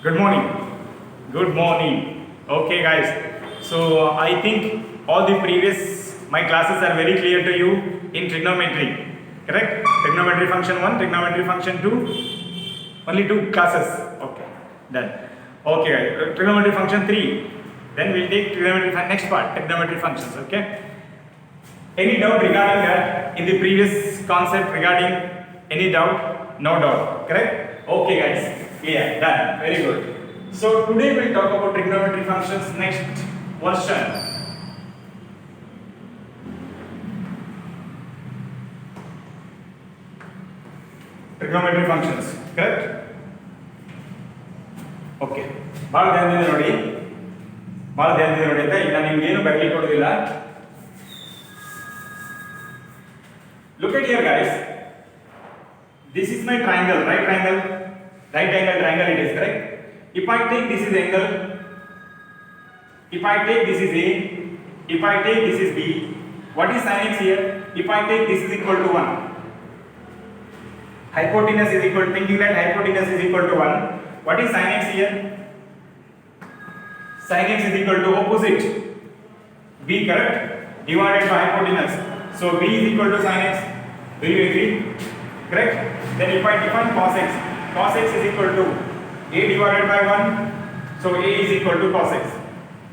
Good morning. Good morning. Okay, guys. So I think all the previous my classes are very clear to you in trigonometry. Correct? Trigonometry function 1, trigonometry function 2. Only 2 classes. Okay. Done. Okay, guys. Trigonometry function 3. Then we'll take trigonometry next part, trigonometry functions. Okay. Any doubt regarding that in the previous concept regarding any doubt? No doubt. Correct? Okay, guys. Yeah, done. Very good. So today we'll talk about trigonometry functions next version. Trigonometry functions, correct? Okay. ಭಾಳ ಧ್ಯಾನದಿಂದ ನೋಡಿ ಆಯ್ತಾ. ಈಗ ನಿಮ್ಗೆ ಏನು ಬರ್ಲಿಕ್ಕೆ ಕೊಡೋದಿಲ್ಲ. Look at here, guys. This is my triangle, right triangle. Right angle triangle it is, correct? If I take this is angle, if I take this is A, if I take this is B, what is sin x here? If I take this is equal to 1, hypotenuse is equal, thinking that hypotenuse is equal to 1, what is sin x here? Sin x is equal to opposite B, correct? Divided by hypotenuse. So B is equal to sin x. Do you agree? Correct? Then if I define cos x is equal to A divided by 1. So A is equal to cos x.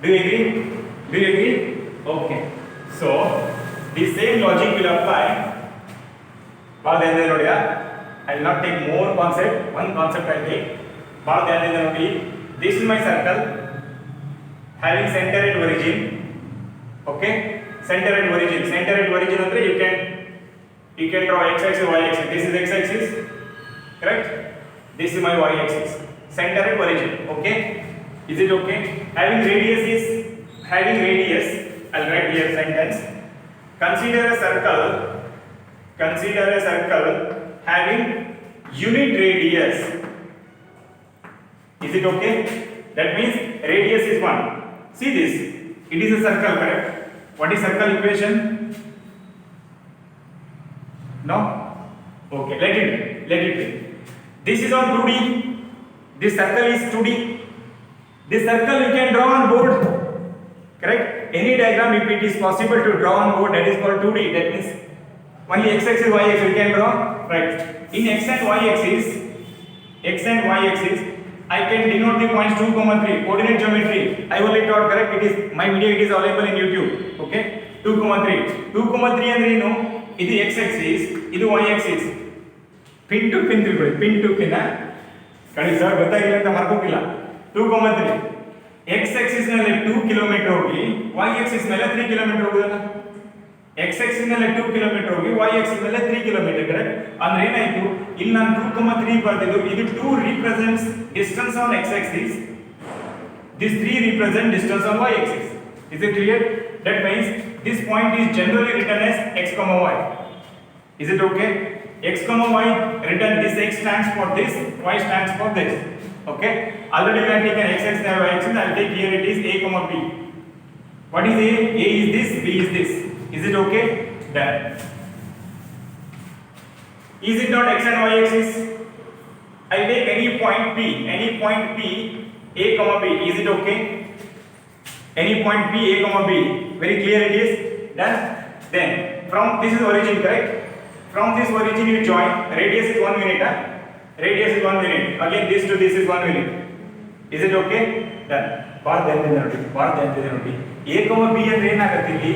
Do you agree? Do you agree? Okay. So the same logic will apply. I will not take more concept. One concept I take. This is my circle having center at origin. Okay? Center at origin. Center at origin andre you can draw x axis, y axis. This is x axis. Correct? This is my y axis. Center at origin. Okay? Is it okay? Having radius, I'll write here sentence. Consider a circle having unit radius. Is it okay? That means radius is 1. See this. It is a circle, correct? What is circle equation? No? Okay, let it be. This is on 2D. This circle is 2D. This circle you can draw on board. Correct? Any diagram, if it is possible to draw on board, that is called 2D. That means only x axis, y axis you can draw. Right. In x and y axis, I can denote the points 2, 3. Coordinate geometry. I only taught, correct? It is my video. It is available in YouTube. Okay? 2, 3. 2, 3 ಅಂದ್ರೆ ಏನು? ಇದು x axis, ಇದು y axis. Pin to pin ತಿಳ್ಕೊಳ್ಳಿ. Pin to pin. ಕಳಿ sir ಗೊತ್ತಾಗಿಲ್ಲ ಅಂತ ಮರ್ಕೋಕಿಲ್ಲ. 2, 3. x axis ನಲ್ಲಿ 2 km ಹೋಗಿ y axis ಮೇಲೆ 3 km ಹೋಗುದಲ್ಲ. x axis ನಲ್ಲಿ 2 km ಹೋಗಿ y axis ಮೇಲೆ 3 km, ಕರೆಕ್ಟ್? ಅಂದ್ರೆ ಏನಾಯ್ತು? ಇಲ್ಲಿ ನಾನು 2, 3 ಬರ್ತಿದ್ದು. ಇದು 2 represents distance on x axis. This 3 represent distance on y axis. Is it clear? That means this point is generally written as x, y. Is it okay? X, y written, this x stands for this, y stands for this. Okay? Already we have taken x and y axis. I will take here it is a, b. What is a? A is this, b is this. Is it okay? Done. Is it not x and y axis? I take any point P, a, b. Is it okay? Any point P, a, b. Very clear it is. Done. Then from this is origin, correct? From this origin you join. Radius is 1 minute. Radius is 1 minute. Again this to this is 1 minute. Is it okay? Done. ಭಾಳ ಧ್ಯಾನದಿಂದ ನೋಡಿ. a, b ಅಂದ್ರೆ ಏನಾಗುತ್ತೆ ಇಲ್ಲಿ?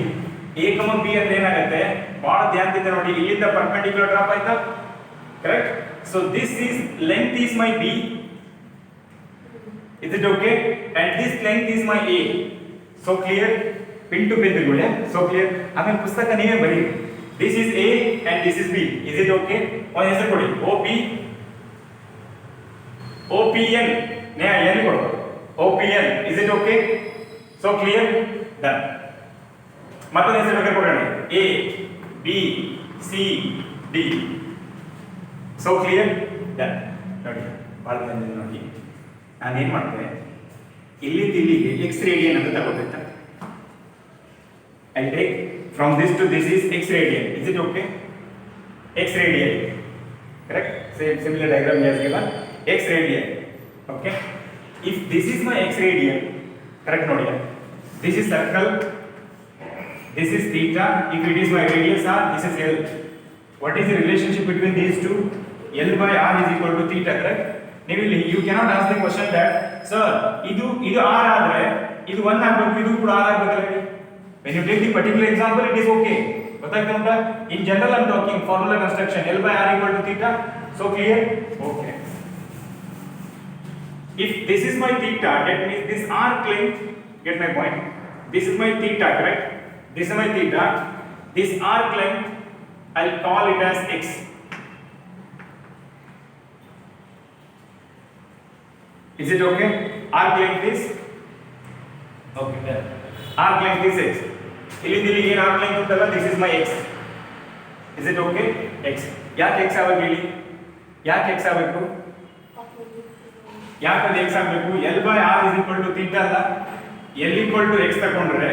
a, b ಅಂದ್ರೆ ಏನಾಗುತ್ತೆ? ಭಾಳ ಧ್ಯಾನದಿಂದ ನೋಡಿ. ಇಲ್ಲಿಂದ ಪರ್ಪೆಂಡಿಕ್ಯುಲರ್ ಡ್ರಾಪ್ ಆಯ್ತಾ? Correct? So this is length is my b. Is it okay? And this length is my a. So clear? Pin to pin ತಿಳ್ಕೊಳ್ಳಿ. So clear? ಆಮೇಲೆ ಪುಸ್ತಕ ನೀವೇ ಬರೀರಿ. This is a and this is b. Is it okay? ಒಂದು ಹೆಸರು ಕೊಡಿ. OPN ನೇ ಏನು ಕೊಡು? OPN. Is it okay? So clear? Done. ಮತ್ತೊಂದು ಹೆಸರು ಬೇಕಾದ್ರೆ ಕೊಡೋಣ. A, B, C, D. So clear? Done. ನೋಡಿ ಭಾಳ ನೋಡಿ ನಾನು ಏನು ಮಾಡ್ತೇನೆ, ಇಲ್ಲಿಂದ ಇಲ್ಲಿಗೆ x ರೇಡಿಯನ್ ಅಂತ ತಗೋಬೇಕು. I take from this to this is x radian. Is it okay? X radian. Correct? Same similar diagram we have given. X radian. Okay? if this is my x radian, correct ನೋಡಿ, this is circle, this is theta, if it is my radius r, this is L. What is the relationship between these two? L by r is equal to theta, correct? You cannot ask the question that, sir, ಇದು r ಆದರೆ ಇದು 1 ಆಗಬೇಕು, ಇದು ಕೂಡ r ಆಗಬೇಕಲ್ಲ. When you take the particular example, it is okay. ಗೊತ್ತಾಯ್ತಾ ಉಂಟಾ? In general I am talking formula construction, L by r equal to theta. So clear? Okay. If this is my theta, that means this arc length, get my point? This is my theta, correct? This is my theta. This arc length, I'll call it as x. Is it okay? Arc length is okay. Then arc length is x. ಇಲ್ಲಿ ಏನು arc length ಉಂಟಲ್ಲ, this is my x. Is it okay? X. ಯಾಕೆ x ಆಗಬೇಕು ಇಲ್ಲಿ? ಯಾಕೆ x ಆಗಬೇಕು? ಯಾಕೆ ಅದು x ಆಗಬೇಕು? L by r is equal to theta ಅಲ್ಲ. L equal to x ತಗೊಂಡ್ರೆ,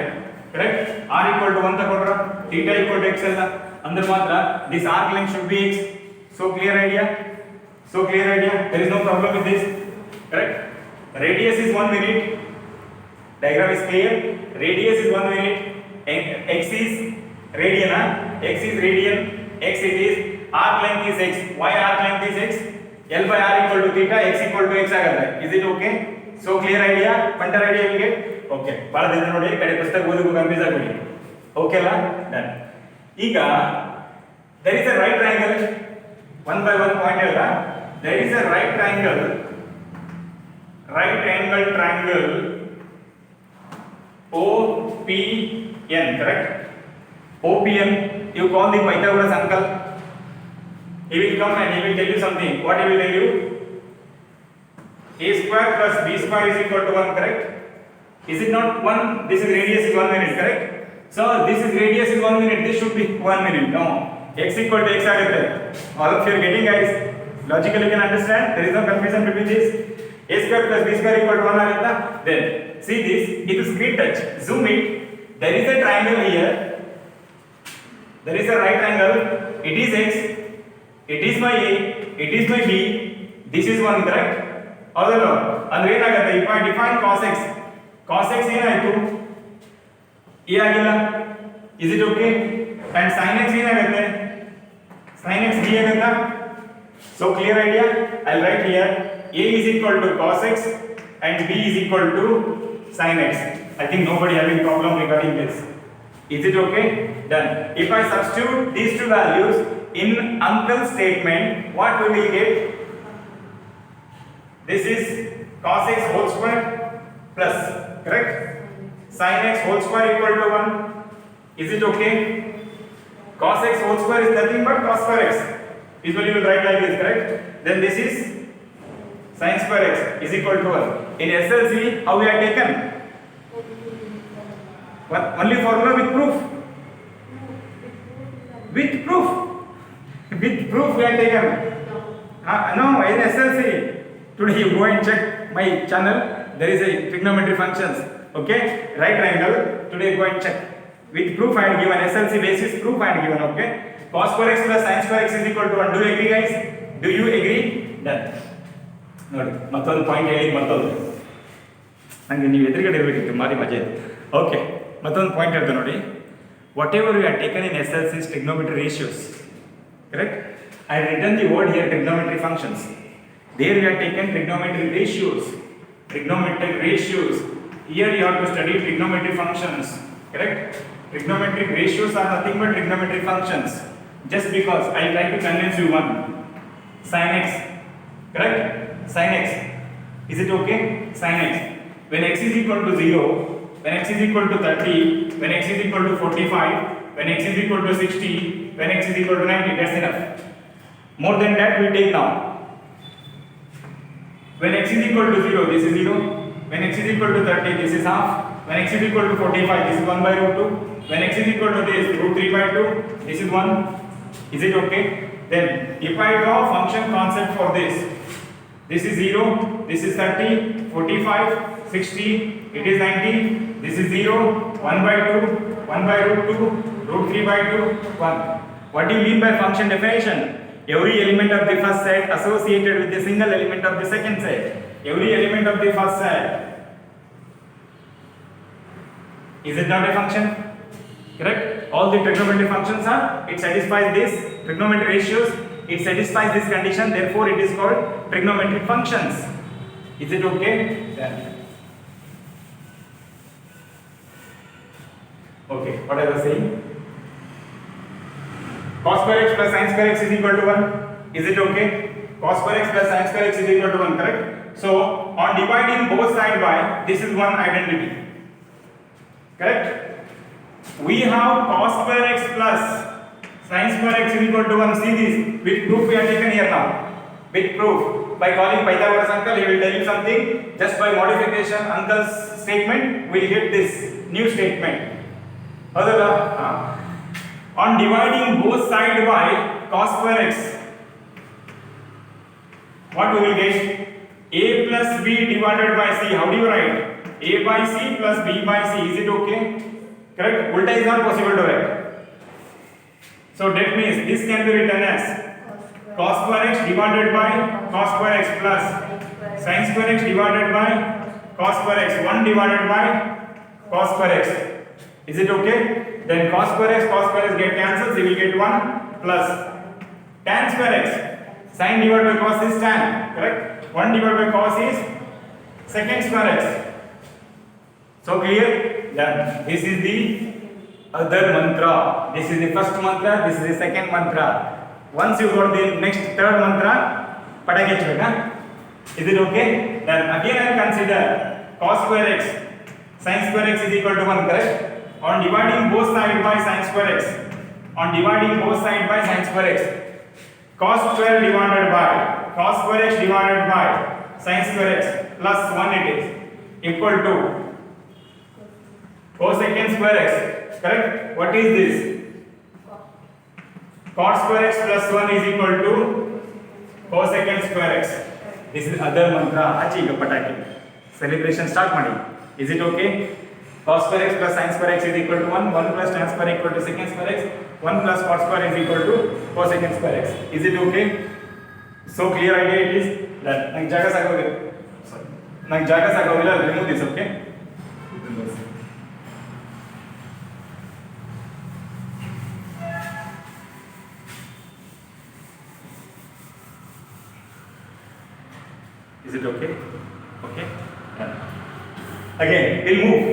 correct? R equal to 1 ತಗೊಂಡ್ರೆ, theta equal to x ಅಲ್ಲ. ಅಂದ್ರೆ ಮಾತ್ರ this arc length should be x. So clear idea? So clear idea? There is no problem with this. Correct? Radius is 1 minute. Diagram is clear. Radius is 1 minute. X is radian. X is radian. X it is. Arc length is x. Why arc length is x? L by r equal to theta. X equal to x ಆಗುತ್ತೆ. Is it okay? So clear idea? Punter idea you get? Okay. ಬಹಳ ದಿನ ನೋಡಿ ಕಡೆ ಪುಸ್ತಕ ಓದೋದು confuse ಆಗಬೇಡಿ. Okay ಅಲ್ಲ? Done. ಈಗ there is a right triangle. One by one point ಹೇಳ್ತಾ. There is a right triangle. Right angle triangle OPN, correct? OPN, you call the Pythagoras uncle. He will come and he will tell you something. What he will tell you? A square plus b square is equal to 1, correct? Is it not 1? This is radius is 1 minute, correct? So this is radius is 1 minute. This should be 1 minute. No, x equal to x ಆಗುತ್ತೆ. All of you are getting, guys? Logically you can understand. There is no confusion between this. A square plus b square equal to 1 ಆಗುತ್ತಾ? Then see this, it is screen touch. Zoom it. There is a triangle here. There is a right triangle. It is x. It is my a. It is my b. This is 1, correct? ಹೌದಲ್ಲ? ಅಂದ್ರೆ ಏನಾಗುತ್ತೆ? If I define cos x. Cos x ಏನಾಯ್ತು? a ಆಗಿಲ್ಲ. Is it okay? And sin x ಏನಾಗುತ್ತೆ? Sin x b ಆಗುತ್ತಾ? So clear idea? I'll write here. A is equal to cos x and b is equal to sin x. I think nobody having problem regarding this. Is it okay? Done. If I substitute these two values in uncle's statement, what we will get? This is cos x whole square plus, correct? Sin x whole square equal to 1. Is it okay? Cos x whole square is nothing but cos square x. Usually you will write like this, correct? Then this is sin square x is equal to 1. In SLC, how we have taken? Only formula with proof. With proof. With proof we have taken. No, in SLC. Today you go and check my channel. There is a trigonometry functions. Okay? Right triangle. Today go and check. With proof I have given. SLC basis proof I have given. Okay? Cos square x plus sin square x is equal to 1. Do you agree, guys? Do you agree? Done. ನೋಡಿ ಮತ್ತೊಂದು point ಹೇಳಿ ಮತ್ತೊಂದು ನನಗೆ ನೀವು ಎದುರುಗಡೆ ಇರಬೇಕಿತ್ತು ಮಾರಿ ಮಜೆ. Okay, ಮತ್ತೊಂದು point ಹೇಳ್ತೇನೆ ನೋಡಿ. Whatever you are taken in SLC trigonometry ratios, correct? I have written the word here trigonometry functions. There we have taken trigonometry ratios. Trigonometric ratios. Here you have to study trigonometry functions, correct? Trigonometric ratios are nothing but trigonometry functions. Just because I try to convince you one. Sin x, correct? Sin x. Is it okay? Sin x. When x is equal to 0, when x is equal to 30, when x is equal to 45, when x is equal to 60, when x is equal to 90, that's enough. More than that we take now. When x is equal to 0, this is 0. When x is equal to 30, this is half. When x is equal to 45, this is 1 by root 2. When x is equal to this, root 3 by 2, this is 1. Is it okay? Then if I draw function concept for this is 0, this is 30, 45, 60, it is 90, this is 0, 1 by 2, 1 by root 2, root 3 by 2, 1. What do you mean by function definition? Every element of the first set associated with a single element of the second set. every element of the first side. Is it not a function? Correct? All the trigonometric functions are, it satisfies this trigonometric ratios, it satisfies this condition, therefore it is called trigonometric functions. Is it okay? Then. Okay, what I was saying? Cos square x plus sin square x is equal to 1. Is it okay? Cos square x plus sin square x is equal to 1, correct? So, on dividing both sides by, this is one identity. Correct? We have cos square x plus sin square x is equal to 1. See this, with proof we are taken here now. With proof. By calling Pythagoras uncle, he will tell you something. Just by modification, uncle's statement, we will get this new statement. On dividing both sides by cos square x, what we will get? A plus b divided by c. How do you write? A by c plus b by c. Is it okay? Correct? Ulta is not possible to write. So that means this can be written as cos square x divided by cos square x plus sin square x divided by cos square x. 1 divided by cos square x. Is it okay? Then cos square x get cancelled. So we will get 1 plus tan square x. Sin divided by cos is tan. Correct? 1 divided by cos is secant square x. So clear? Then this is the other mantra. This is the first mantra. This is the second mantra. Once you got the next third mantra, padagechveka. Is it okay? Then again I consider cos square x, sin square x is equal to 1. Correct? On dividing both sides by sin square x. On dividing both sides by sin square x. Cos square divided by cos square x divided by sin square x plus 1 it is equal to cosecant square x. Correct? What is this? Cos square x plus 1 is equal to cosecant square x. This is other mantra. Achiga pataki. Celebration start madi. Is it okay? Cos square x plus sin square x is equal to 1. 1 plus tan square equal to secant square x. 1 plus cos square is equal to cosecant square x. Is it okay? So clear idea it is. Done. Nang jaga sagovilla. Sorry. Nang jaga sagovilla. Remove this. Okay. Is it okay? Okay. Done. Again, we'll move.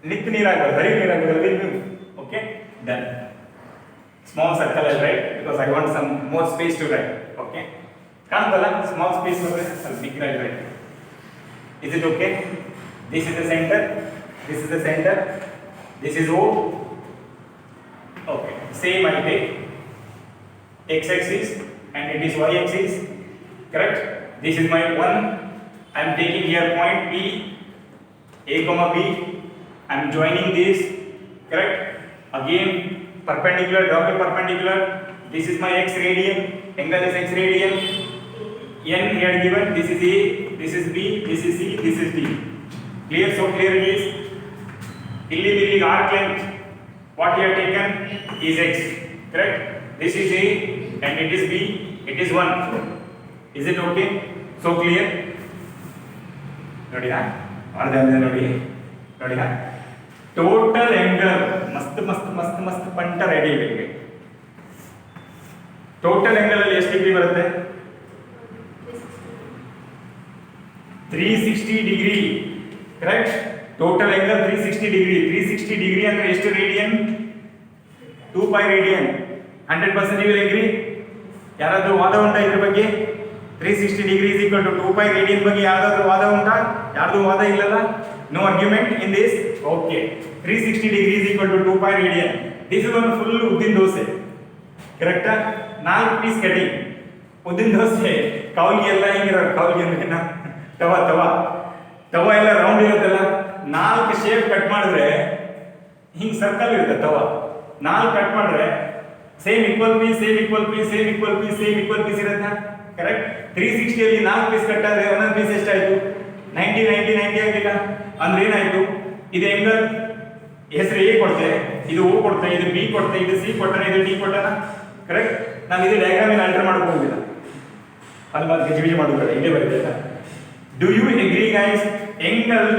Nick neerago, very neerago, we'll move. Okay? Done. Small circle I'll write because I want some more space to write. Okay? Kanadala, small space over there, I'll big write. Is it okay? This is the center. This is the center. This is O. Okay. Same I take x-axis and it is y-axis. Correct? This is my 1. I am taking here point P, A comma B. I am joining this. Correct? Again, perpendicular, draw a perpendicular. This is my x radian. Angle is x radian. N here given. This is A, this is B, this is C, this is D. Clear? So clear it is. Illi arc length. What you have taken is x. Correct? This is A and it is B. It is 1. Is it okay? So clear? ನೋಡಿರಾ ಮಾಡ್ದೆ ನೋಡಿ ನೋಡಿರಾ total angle ಮಸ್ತ್ ಮಸ್ತ್ ಮಸ್ತ್ ಮಸ್ತ್ ಪಂಟ ready ಇದೆ total angle ಅಲ್ಲಿ ಎಷ್ಟು degree ಬರುತ್ತೆ 360 degree correct total angle 360 degree 360 degree ಅಂದ್ರೆ ಎಷ್ಟು ರೇಡಿಯನ್ 2 ಪೈ ರೇಡಿಯನ್ 100% ನೀವು ಅಗ್ರಿ ಯಾರಾದರೂ ವಾದ ಉಂಟಾ ಇದರ ಬಗ್ಗೆ 360 degree is equal to 2 pi radian ಬಗ್ಗೆ ಯಾರಾದರೂ ವಾದ ಉಂಟಾ ಯಾರ್ದು ವಾದ ಇಲ್ಲಲ್ಲ no argument in this okay 360 degree is equal to 2 pi radian this is one full ಉದ್ದಿನ ದೋಸೆ ಕರೆಕ್ಟಾ 4 ಪೀಸ್ ಕಟಿಂಗ್ ಉದ್ದಿನ ದೋಸೆ ಕೌಲಿ ಎಲ್ಲ ಹಿಂಗಿರೋ ಕೌಲಿ ಅಂದ್ರೆ ತವ ಎಲ್ಲ ರೌಂಡ್ ಇರುತ್ತಲ್ಲ 4 ಶೇಪ್ ಕಟ್ ಮಾಡಿದ್ರೆ ಹಿಂಗ್ ಸರ್ಕಲ್ ಇರುತ್ತೆ ತವ 4 ಕಟ್ ಮಾಡಿದ್ರೆ same equal piece same equal piece same equal piece same equal piece ಇರುತ್ತೆ ಕರೆಕ್ಟ್ 360 ಅಲ್ಲಿ 4 ಪೀಸ್ ಕಟ್ ಆದ್ರೆ ಒಂದೊಂದು ಪೀಸ್ ಎಷ್ಟಾಯ್ತು 90 90 90 ಆಗಿಲ್ಲ ಅಂದ್ರೆ ಏನಾಯ್ತು ಇದು ಆಂಗಲ್ ಹೆಸರು ಎ ಕೊಡ್ತೆ ಇದು ಓ ಕೊಡ್ತೆ ಇದು ಬಿ ಕೊಡ್ತೆ ಇದು ಸಿ ಕೊಟ್ಟರೆ ಇದು ಡಿ ಕೊಟ್ಟನ ಕರೆಕ್ಟ್ ನಾನು ಇದು ಡಯಾಗ್ರಾಮ್ ಅಲ್ಲಿ ಆಲ್ಟರ್ ಮಾಡಕ್ಕೆ ಹೋಗಿಲ್ಲ ಅಲ್ಲಿ ಮತ್ತೆ ಗಿಜಿಬಿಜಿ ಮಾಡೋದು ಇಲ್ಲೇ ಬರುತ್ತೆ ಆಯ್ತಾ. Do you agree guys? Angle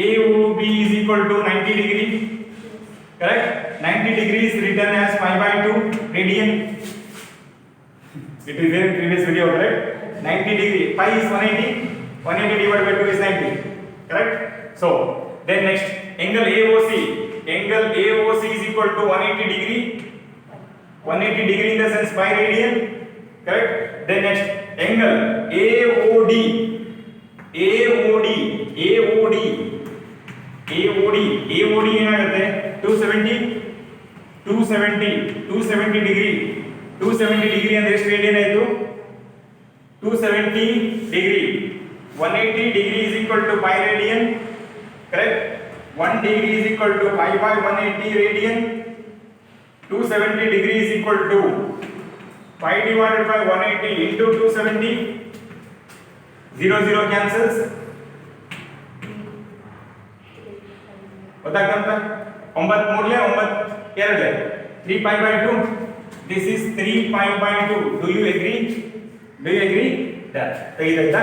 AOB is equal to 90 degree. Correct? 90 degree is written as pi by 2 radian. It is there in previous video, correct? 90 degree. Pi is 180. 180 divided by 2 is 90. Correct? So, then next, angle AOC. Angle AOC is equal to 180 degree. 180 degree in the sense pi radian. Correct? Then next, angle AOD. AOD. AOD. AOD. AOD ಏನಾಗುತ್ತೆ 270 degree. 270 degree ಅಂದ್ರೆ ಎಷ್ಟು radian ಆಯ್ತು 270 degree. 180 degree is equal to pi radian. Correct? 1 degree is equal to pi by 180 radian. 270 degree is equal to pi divided by 180 into 270. 0 cancels. ಗೊತ್ತಾಗ್ತಂತ 9 ಮೂರಲೆ 9 ಎರಡಲೆ 3 pi by 2. This is 3 pi by 2. Do you agree? ತೆಗಿದಾಯ್ತಾ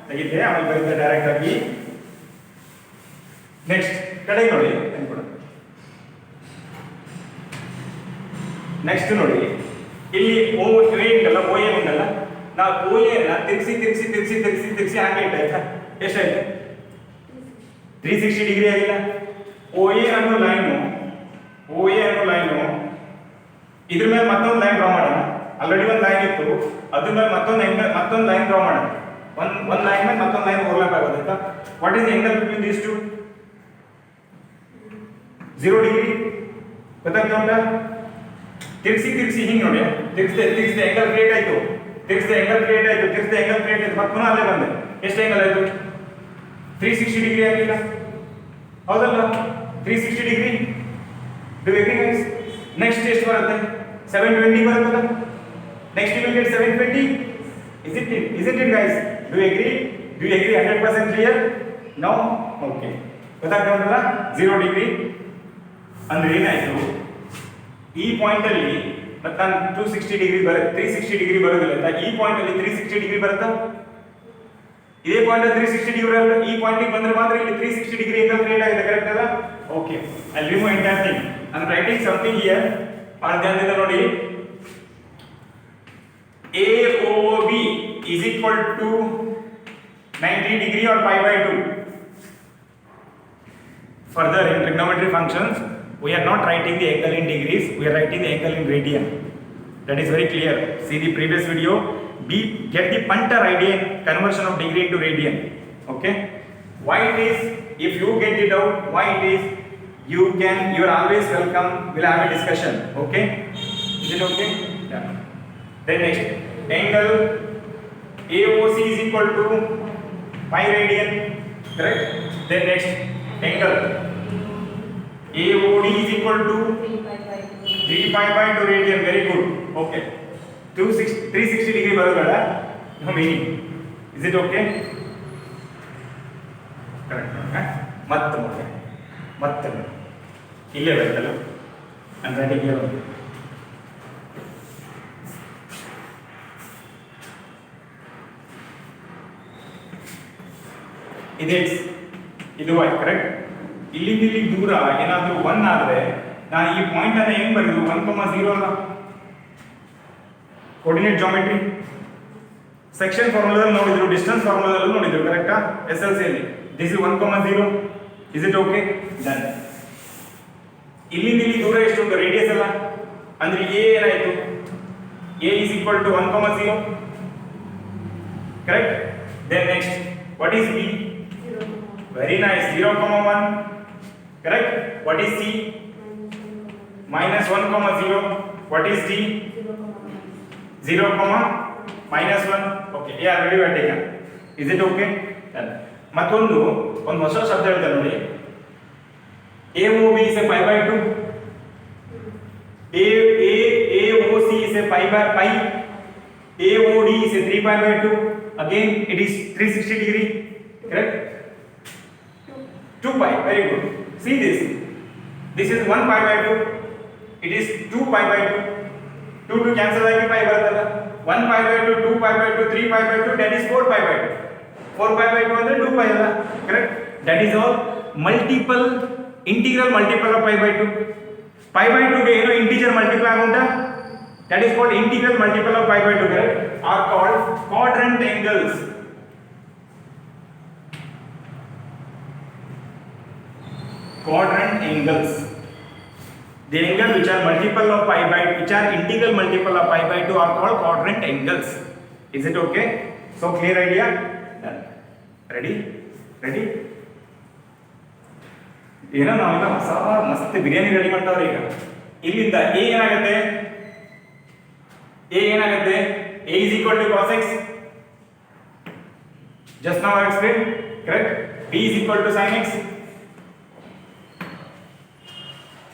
ತೆಗಿತೆ ಆಮೇಲೆ ಬರುತ್ತೆ direct ಆಗಿ. Next ಕಡೆಗೆ ನೋಡಿ next ನೋಡಿ ಇಲ್ಲಿ ಓ ಉಂಟಲ್ಲ ಓಎ ಉಂಟಲ್ಲ ನಾವು ಓಎ ತಿರ್ಸಿ ಹಾಗೆ ಇಟ್ಟಾಯ್ತಾ ಎಷ್ಟಾಯ್ತು 360 ಡಿಗ್ರಿ ಆಗಿಲ್ಲ. ಓಎ ಅನ್ನೋ ಲೈನು ಇದ್ರ ಮೇಲೆ ಮತ್ತೊಂದು ಲೈನ್ ಡ್ರಾ ಮಾಡೋಣ. ಆಲ್ರೆಡಿ ಒಂದು ಲೈನ್ ಇತ್ತು ಅದ್ರ ಮೇಲೆ ಮತ್ತೊಂದು ಲೈನ್ ಡ್ರಾ ಮಾಡೋಣ. ಒಂದು ಲೈನ್ ಮೇಲೆ ಮತ್ತೊಂದು ಲೈನ್ ಓವರ್ಲ್ಯಾಪ್ ಆಗೋದಾಯ್ತಾ. What is the angle between these two 0 degree. ಗೊತ್ತಾಗ್ತಾ ಉಂಟಾ ತಿರ್ಸಿ ಹಿಂಗೆ ನೋಡಿ ತಿರ್ಸಿದೆ ಆಂಗಲ್ ಕ್ರಿಯೇಟ್ ಆಯ್ತು ಮತ್ತೆ ಪುನಃ ಅಲ್ಲೇ ಬಂದೆ ಎಷ್ಟು ಆಂಗಲ್ ಆಯ್ತು 360 ಡಿಗ್ರಿ ಆಗಿಲ್ಲ ಹೌದಲ್ಲ 360 degree. Do you agree guys? Next ಎಷ್ಟು ಬರುತ್ತೆ 720 ಬರುತ್ತಲ್ಲ. Next you will get 720. Isn't it guys? Do you agree 100% clear? No? Okay. ಗೊತ್ತಾಗ್ತಾ ಉಂಟಲ್ಲ 0 ಡಿಗ್ರಿ ಅಂದ್ರೆ ಏನಾಯ್ತು ಈ ಪಾಯಿಂಟ್ ಅಲ್ಲಿ ಮತ್ತೆ ನಾನು 360 ಡಿಗ್ರಿ ಬರೋದಿಲ್ಲ ಅಂತ ಈ ಪಾಯಿಂಟ್ ಅಲ್ಲಿ 360 ಡಿಗ್ರಿ ಬರುತ್ತಾ ಇದೇ ಪಾಯಿಂಟ್ ಅಲ್ಲಿ 360 ಡಿಗ್ರಿ ಬರಲ್ಲ. ಈ ಪಾಯಿಂಟ್ ಬಂದ್ರೆ ಮಾತ್ರ ಇಲ್ಲಿ 360 ಡಿಗ್ರಿ ಅಂತ ಕ್ರಿಯೇಟ್ ಆಗಿದೆ. ಕರೆಕ್ಟ್ ಅಲ್ಲ? Okay I remove entire thing. I am writing something here. ಧ್ಯಾನದಿಂದ ನೋಡಿ AOB is equal to 90 degree or pi by 2. Further in trigonometry functions we are not writing the angle in degrees, we are writing the angle in radian. That is very clear. See the previous video. Get the punter idea in conversion of degree into radian. Okay? Why it is? If you get it out, why it is? You are always welcome. We'll have a discussion. Okay? Is it okay? Yeah. Then next, angle AOC is equal to pi radian. Correct? Then next, angle AOD is equal to 3 pi by 2 radian. Very good. Okay. 360 degree ಬರೋದಲ್ಲ no meaning. Is it okay? Correct. ಮತ್ತೆ ಇಲ್ಲೇ ಬರ್ತಲ್ಲ ನಾನು writing ಹೇಳೋದು ಇದು y. Correct? ಇಲ್ಲಿ ದೂರ ಏನಾದರೂ 1 ಆದ್ರೆ ನಾನು ಈ ಪಾಯಿಂಟ್ ಅನ್ನು ಹೆಂಗ್ ಬರೆದು 1,0 ಅಲ್ಲ ಕೋಆರ್ಡಿನೇಟ್ ಜಾಮೆಟ್ರಿ ಸೆಕ್ಷನ್ ಫಾರ್ಮುಲಾದಲ್ಲಿ ನೋಡಿದ್ರು ಡಿಸ್ಟೆನ್ಸ್ ಫಾರ್ಮುಲಾದಲ್ಲಿ ನೋಡಿದ್ರು ಕರೆಕ್ಟಾ SLC ಅಲ್ಲಿ this is 1,0. Is it okay? Done. ಇಲ್ಲಿ ದೂರ ಎಷ್ಟು ಉಂಟು ರೇಡಿಯಸ್ ಅಲ್ಲ ಅಂದ್ರೆ a ಏನಾಯ್ತು a is equal to 1,0. correct? Then next what is b? Very nice. 0,1. correct? What is c? -1, 0. What is d? 0, -1. okay, yeah, already we are taken. Is it okay? done. ಮತ್ತೊಂದು ಹೊಸ ಶಬ್ದ ಹೇಳ್ತಾರೆ ನೋಡಿ. AOB is a pi by 2. AOC is a pi by pi. AOD is a 3 pi by 2. Again it is 360 degree. correct? 2 pi. very good. See this. This is 1 pi by 2. It is 2 pi by 2. 2 to cancel ಆಗಿ pi ಬರುತ್ತಲ್ಲ 1 pi by 2, 2 pi by 2, 3 pi by 2, that is 4 pi by 2. 4 pi by 2 ಅಂದ್ರೆ 2 pi ಅಲ್ಲ, correct? That is all multiple integral multiple of pi by 2. Pi by 2 ಗೆ ಏನೋ integer multiply ಆಗುತ್ತಾ? That is called integral multiple of pi by 2, correct? Are called quadrant angles. Quadrant angles. The angle which are multiple of pi by, which are integral multiple of pi by 2 are called quadrant angles. Is it okay? So clear idea? Done. Ready? Ready? ಏನೋ ನಾವೆಲ್ಲ ಹೊಸ ಮಸ್ತ್ biryani ready ಮಾಡ್ತಾವ್ರೆ ಈಗ. ಇಲ್ಲಿಂದ a ಏನಾಗುತ್ತೆ? a ಏನಾಗುತ್ತೆ? a is equal to cos x. Just now I explained, correct? b is equal to sin x.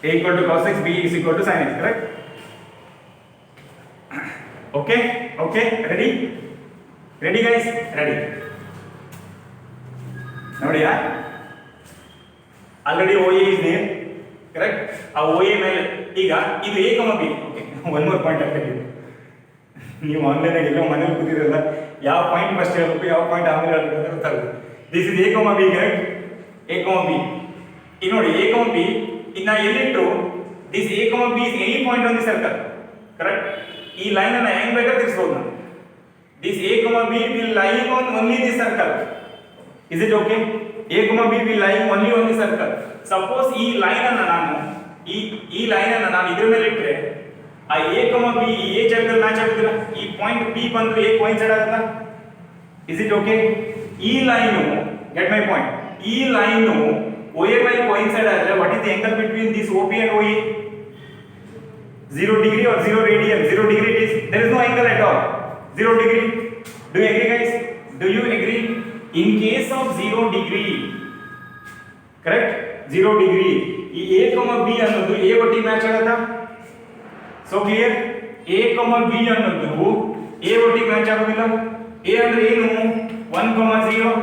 a equal to cos x, b is equal to sin x, correct? Okay, okay, ready? Ready guys? Ready. ನೋಡಿಯಾ, already OA is there, correct? ಆ OA ಮೇಲೆ ಈಗ ಇದು a, b. Okay, one more point ಆಗ್ತದೆ. ನೀವು online ಆಗಿ ಎಲ್ಲೋ ಮನೇಲಿ ಕೂತಿರಲ್ಲ, ಯಾವ ಪಾಯಿಂಟ್ ಫಸ್ಟ್ ಹೇಳಬೇಕು, ಯಾವ ಪಾಯಿಂಟ್ ಆಮೇಲೆ ಹೇಳಬೇಕು ಅಂತ ಗೊತ್ತಾಗುತ್ತೆ. This is a, b, correct? a, b. ಈಗ ನೋಡಿ a, b ಇನ್ನ ಎಲ್ಲಿಟ್ಟು this a, b is any point on the circle, correct? ಈ ಲೈನ್ ಅನ್ನು ಹೆಂಗ್ ಬೇಕಾದ್ರೆ ತಿರ್ಸ್ಬೋದು ನಾವು. This a, b will lie on only the circle. Is it okay? a, b will lie only on the circle. Suppose ಈ line ಅನ್ನು ನಾನು ಈ line ಅನ್ನು ನಾನು ಇದರ ಮೇಲೆ ಇಟ್ಟರೆ ಆ a, b ಈ a ಜಾಗದಲ್ಲಿ ಮ್ಯಾಚ್ ಆಗುತ್ತಿಲ್ಲ. ಈ ಪಾಯಿಂಟ್ b ಬಂದು a ಕೋಇನ್ಸೈಡ್ ಆಗುತ್ತಾ? Is it okay? ಈ ಲೈನು, get my point, ಈ ಲೈನು OA by coincide ಆದರೆ what is the angle between this OP and OA? 0 degree or 0 radian? 0 degree it is. There is no angle at all. 0 degree. Do you agree guys? Do you agree? In case of 0 degree, correct? 0 degree. ಈ a, b ಅನ್ನೋದು a ಒಟ್ಟಿಗೆ match ಆಗುತ್ತಾ? So clear? a, b ಅನ್ನೋದು a ಒಟ್ಟಿಗೆ match ಆಗೋದಿಲ್ಲ. a ಅಂದ್ರೆ ಏನು? 1, 0.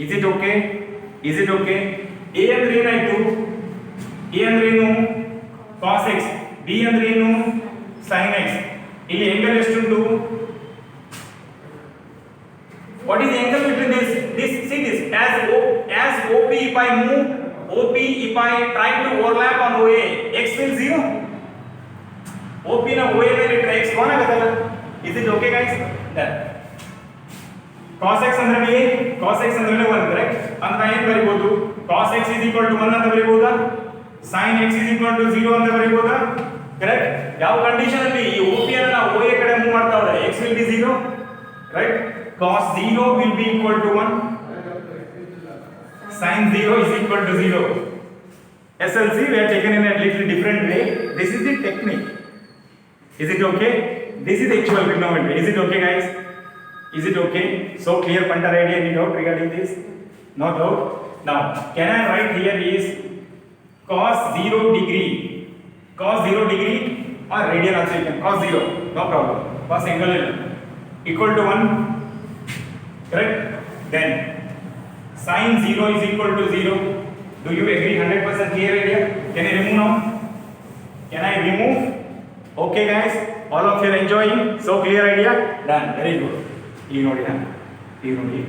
Is it okay? Is it okay? a ಅಂದ್ರೆ ಏನಾಯ್ತು? a ಅಂದ್ರೆ ಏನು? cos x. b ಅಂದ್ರೆ ಏನು? sin x. ಇಲ್ಲಿ angle ಎಷ್ಟುಂಟು? What is the angle between this? See this, as OP, if I move OP, if I try to overlap on OA, x will 0. OP na OA ಮೇಲೆ ಇಟ್ಟರೆ x 1 ಆಗುತ್ತಲ್ಲ. Is it okay guys? Done. cos x ಅಂದ್ರೆ a, cos x ಅಂದ್ರೆ 1, correct? ಅಂತ ಏನು ಬರಿಬಹುದು? cos x is equal to 1 ಅಂತ ಬರಿಬಹುದಾ? sin x is equal to 0 ಅಂತ ಬರಿಬಹುದಾ? correct? ಯಾವ ಕಂಡೀಷನ್ ಅಲ್ಲಿ ಈ OP ಅನ್ನು ನಾವು OA ಕಡೆ ಮೂವ್ ಮಾಡ್ತಾವ್ರೆ, x will be 0, right? cos 0 will be equal to 1, sin 0 is equal to 0. SLC we have taken in a little different way. This is the technique. Is it okay? This is actual trigonometry. Is it okay guys? Is it okay? So clear Pandar idea, any doubt regarding this? No doubt. Now can I write here is cos 0 degree, cos 0 degree or radian also you can, cos 0, no problem, cos angle equal to 1, correct? Then sin 0 is equal to 0. Do you agree? 100% clear idea? Can I remove now? Can I remove? Okay guys, all of you are enjoying? So clear idea? Done. Very good. ಈಗ ನೋಡಿ, ಈಗ ನೋಡಿ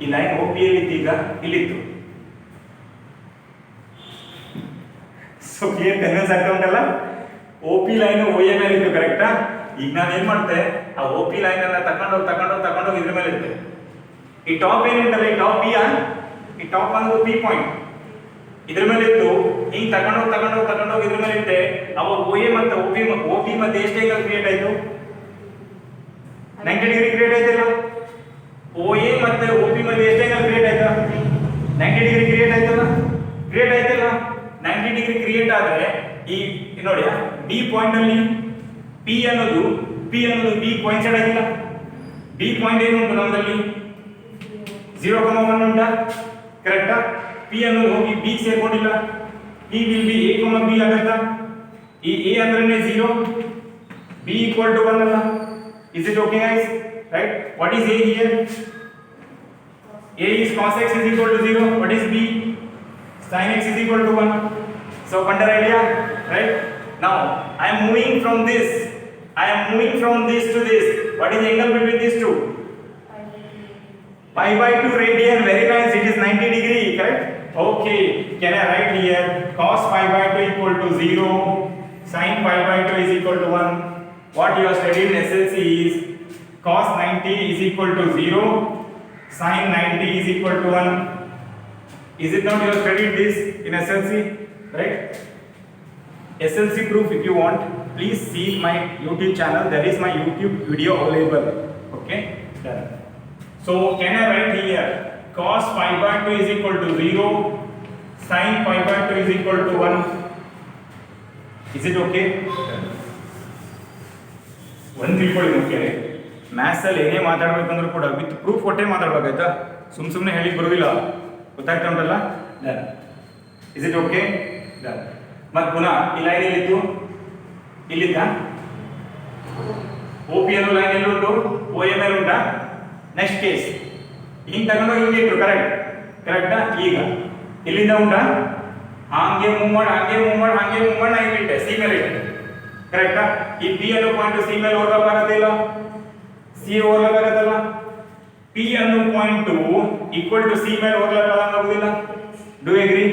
ಈ line OP ಎಲ್ಲಿತ್ತು, ಈಗ ಇಲ್ಲಿತ್ತು. So clear convince ಆಗ್ತಾ ಉಂಟಲ್ಲ? OP line OA ಮೇಲೆ ಇತ್ತು, ಕರೆಕ್ಟಾ? ಈಗ ನಾನು ಏನ್ ಮಾಡ್ತೆ, ಆ OP ಲೈನ್ ಅನ್ನ ತಕೊಂಡೋಗಿ ಇದ್ರ ಮೇಲೆ ಇರುತ್ತೆ. ಈ ಟಾಪ್ ಏನಿತ್ತಲ್ಲ, ಈ ಟಾಪ್ ಈ ಟಾಪ್ ಅನ್ನೋದು P ಪಾಯಿಂಟ್ ಇದ್ರ ಮೇಲೆ ಇತ್ತು. ಹಿಂಗ್ ತಕೊಂಡೋಗಿ ಇದ್ರ ಮೇಲೆ ಇಟ್ಟೆ. ಅವಾಗ OA ಮತ್ತು OP ಮತ್ತೆ ಎಷ್ಟು ಆಂಗಲ್ ಕ್ರಿಯೇಟ್ ಆಯ್ತು? 90 ಡಿಗ್ರಿ ಕ್ರಿಯೇಟ್ ಆಯ್ತಲ್ಲ. OA ಮತ್ತೆ OP ಮಧ್ಯೆ ಎಷ್ಟು ಆಂಗಲ್ ಕ್ರಿಯೇಟ್ ಆಯ್ತಾ? 90 ಡಿಗ್ರಿ ಕ್ರಿಯೇಟ್ ಆಯ್ತಲ್ಲ. 90 ಡಿಗ್ರಿ ಕ್ರಿಯೇಟ್ ಆದ್ರೆ ಈ ನೋಡಿ B ಪಾಯಿಂಟ್ ಅಲ್ಲಿ P ಅನ್ನೋದು B ಕೋಇನ್ಸೈಡ್ ಆಗಿಲ್ಲ. B ಪಾಯಿಂಟ್ ಏನು ಉಂಟು ನಮ್ಮಲ್ಲಿ? 0,1 ಉಂಟಾ, ಕರೆಕ್ಟಾ? P ಅನ್ನೋದು ಹೋಗಿ B ಸೇರ್ಕೊಂಡಿಲ್ಲ. P will be a, b ಆಗುತ್ತಾ? ಈ a ಅಂದ್ರೆ 0, b equal to 1 ಅಲ್ಲ. Is it okay guys? Right? What is a here? A is cos x is equal to 0. What is b? Sin x is equal to 1. So under idea, right? Now I am moving from this I am moving from this to this. What is the angle between these two? Pi by 2 radian. Very nice. It is 90 degree. Correct? Okay. Can I write here? Cos pi by 2 equal to 0. Sin pi by 2 is equal to 1. What you have studied in SLC is cos 90 is equal to 0. Sin 90 is equal to 1. Is it not you have studied this in SLC? Right? SLC proof if you want, please see my YouTube channel. There is my YouTube video available. Okay? Done. So can I write here cos pi by 2 is equal to 0, sin pi by 2 is equal to 1. Is it okay? ಒಂದು ತಿಳ್ಕೊಳ್ಳಿ ಮುಖ್ಯ maths ಅಲ್ಲಿ ಏನೇ ಮಾತಾಡಬೇಕಂದ್ರೂ ಕೂಡ with proof ಕೊಟ್ಟೆ ಮಾತಾಡ್ಬೇಕಾಯ್ತಾ ಸುಮ್ಮನೆ ಹೇಳಿ ಬರೋದಿಲ್ಲ ಗೊತ್ತಾಗ್ತಾ ಉಂಟಲ್ಲ done is it okay done ಮತ್ತೆ ಪುನಃ ಈ ಲೈನ್ ಎಲ್ಲಿತ್ತು ಇಲ್ಲಿದ್ದ OP ಅನ್ನೋ ಲೈನ್ ಎಲ್ಲಿ ಉಂಟು OM ಅಲ್ಲಿ ಉಂಟಾ ನೆಕ್ಸ್ಟ್ ಕೇಸ್ ಹಿಂಗೆ ತಗೊಂಡು ಹಿಂಗೆ ಇಟ್ಟು ಕರೆಕ್ಟಾ ಈಗ ಇಲ್ಲಿಂದ ಉಂಟಾ ಹಾಗೆ ಮೂವ್ ಮಾಡಿ ನಾ ಇಲ್ಲಿಟ್ಟೆ ಸಿ ಮೇಲೆ ಇಟ್ಟೆ ಕರೆಕ್ಟಾ ಈ P ಅನ್ನೋ ಪಾಯಿಂಟ್ ಸಿ ಮೇಲೆ ಓವರ್ಲಾಪ್ ಆಗುತ್ತಿಲ್ಲ ಸಿ ಓವರ್ಲಾಪ್ ಆಗುತ್ತಲ್ಲ P ಅನ್ನೋ ಪಾಯಿಂಟ್ ಈಕ್ವಲ್ ಟು ಸಿ ಮೇಲೆ ಓವರ್ಲಾಪ್ ಆಗೋದಿಲ್ಲ do agri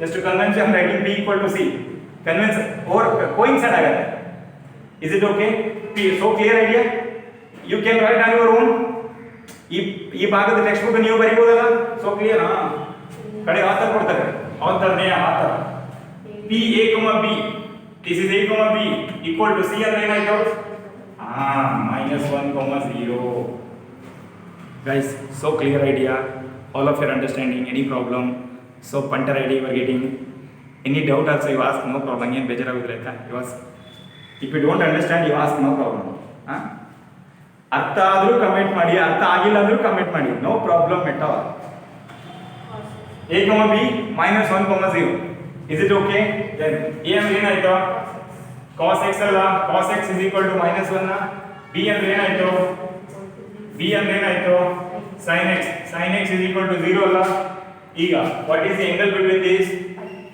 just to convention writing P equal to C convention or coincide agate is it okay P so clear idea you can write on your own ಈ ಭಾಗದ text book ನೀವು ಬರೀಬಹುದಲ್ಲ so clear ಹಾ ಕಡೆ author ಕೊಡ್ತಾರೆ author ನೇ author P A, B this is A, B equal to C ಅಂದ್ರೆ ಏನಾಯ್ತು -1, 0 guys so clear idea all of your understanding any problem. So punter ID you are getting any doubt also you ask no problem ಏನು ಬೇಜಾರಾಗುದಿಲ್ಲ ಆಯ್ತಾ you ask if you don't understand you ask no problem ಅರ್ಥ ಆದ್ರೂ comment ಮಾಡಿ ಅರ್ಥ ಆಗಿಲ್ಲ ಅಂದ್ರೂ comment ಮಾಡಿ no problem at all A, B -1, 0 is it okay then A ಅಂದ್ರೆ ಏನಾಯ್ತು cos x ಅಲ್ಲ cos x is equal to -1 B ಅಂದ್ರೆ ಏನಾಯ್ತು B ಅಂದ್ರೆ ಏನಾಯ್ತು sin x is equal to 0 ಅಲ್ಲ ಈಗ what is the angle between this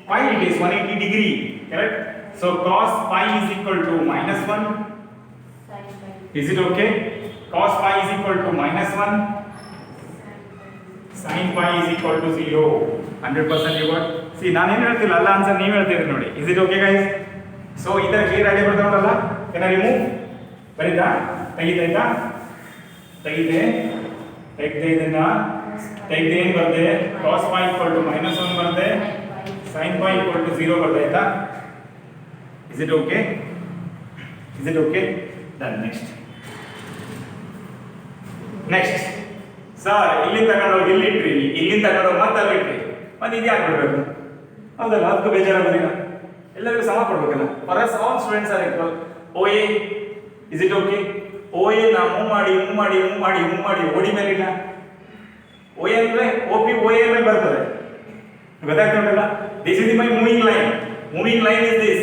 pi it is 180 degree correct so cos pi is equal to -1 is it okay cos pi is equal to -1 sin pi is equal to 0 100% you got see ನಾನು ಏನು ಹೇಳ್ತಿಲ್ಲ ಅಲ್ಲ answer ನೀವು ಹೇಳ್ತೀರಿ ನೋಡಿ is it okay guys so ಇದರ clear ಆಗಿ ಬರ್ತಾ ಉಂಟಲ್ಲ can I remove ಬರಿದಾ ತೆಗಿತಾ ತೆಗೆದೆ ಇದನ್ನ ತೆಗೆದು ಏನು ಬರುತ್ತೆ cos pi equal to -1 ಬರುತ್ತೆ sin pi equal to 0 ಬರುತ್ತೆ ಆಯ್ತಾ is it okay then next sir ಇಲ್ಲಿ ತಗೊಂಡೋಗಿ ಇಲ್ಲಿ ಇಟ್ರಿ ಇಲ್ಲಿಂದ ತಗೊಂಡೋಗಿ ಮತ್ತೆ ಅಲ್ಲಿ ಇಟ್ರಿ ಮತ್ತೆ ಇದು ಯಾಕೆ ಬಿಡಬೇಕು ಹೌದಲ್ಲ ಅದಕ್ಕೂ ಬೇಜಾರಾಗೋದಿಲ್ಲ ಎಲ್ಲರಿಗೂ ಸಮ ಕೊಡ್ಬೇಕಲ್ಲ for us all students are equal OA is it okay OA ನಾ ಮೂವ್ ಮಾಡಿ ಓಡಿ ಮೇಲೆ ಇಲ್ಲ OA ಅಂದ್ರೆ OP OA ಮೇಲೆ ಬರ್ತದೆ ಗೊತ್ತಾಗ್ತಾ ಉಂಟಲ್ಲ this is my moving line is this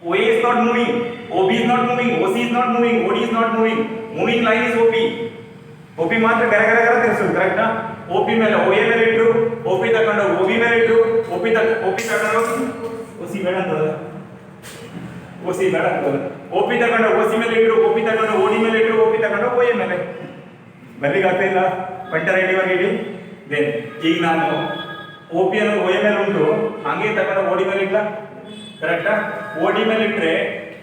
OA is not moving OB is not moving OC is not moving OD is not moving line is OP ಮಾತ್ರ ಗರ ತಿರ್ಸೋದು ಕರೆಕ್ಟಾ OP ಮೇಲೆ OA ಮೇಲೆ ಇಟ್ಟು OP ತಕೊಂಡು OB ಮೇಲೆ ಇಟ್ಟು OP ತಕೊಂಡು OC ಬೇಡ ಅಂತದ OP ತಕೊಂಡು OC ಮೇಲೆ ಇಟ್ಟು OP ತಕೊಂಡು OD ಮೇಲೆ ಇಟ್ಟು OP ತಕೊಂಡು OA ಮೇಲೆ ಬರ್ಲಿಕ್ಕೆ ಆಗ್ತಾ ಇಲ್ಲ ಪಂಟರ್ ಐಡಿ ವರ್ಗೆ ದೆನ್ ಈಗ ನಾನು OP ಅನ್ನು OA ಮೇಲೆ ಉಂಟು ಹಂಗೆ ತಕೊಂಡು OD ಮೇಲೆ ಇಲ್ಲ ಕರೆಕ್ಟಾ OD ಮೇಲೆ ಇಟ್ಟರೆ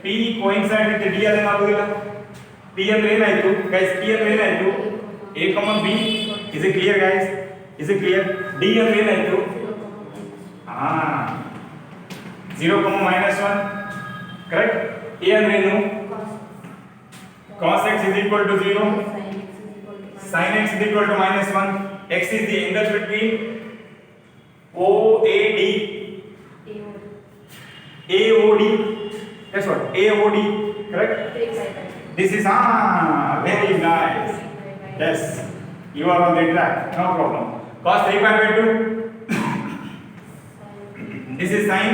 P ಕೋಇನ್ಸೈಡ್ ವಿತ್ D ಅದೇ ಆಗೋದಿಲ್ಲ P ಅಂದ್ರೆ ಏನಾಯ್ತು ಗೈಸ್ P ಅಂದ್ರೆ ಏನಾಯ್ತು A, B is it clear guys is it clear D ಅಂದ್ರೆ ಏನಾಯ್ತು 0, -1 correct A ಅಂದ್ರೆ ಏನು cos x is equal to 0 sin x is equal to -1 x is the angle between OAD AOD that's what AOD correct this is very nice yes you are on the track no problem cos 3 pi by 2 this is sin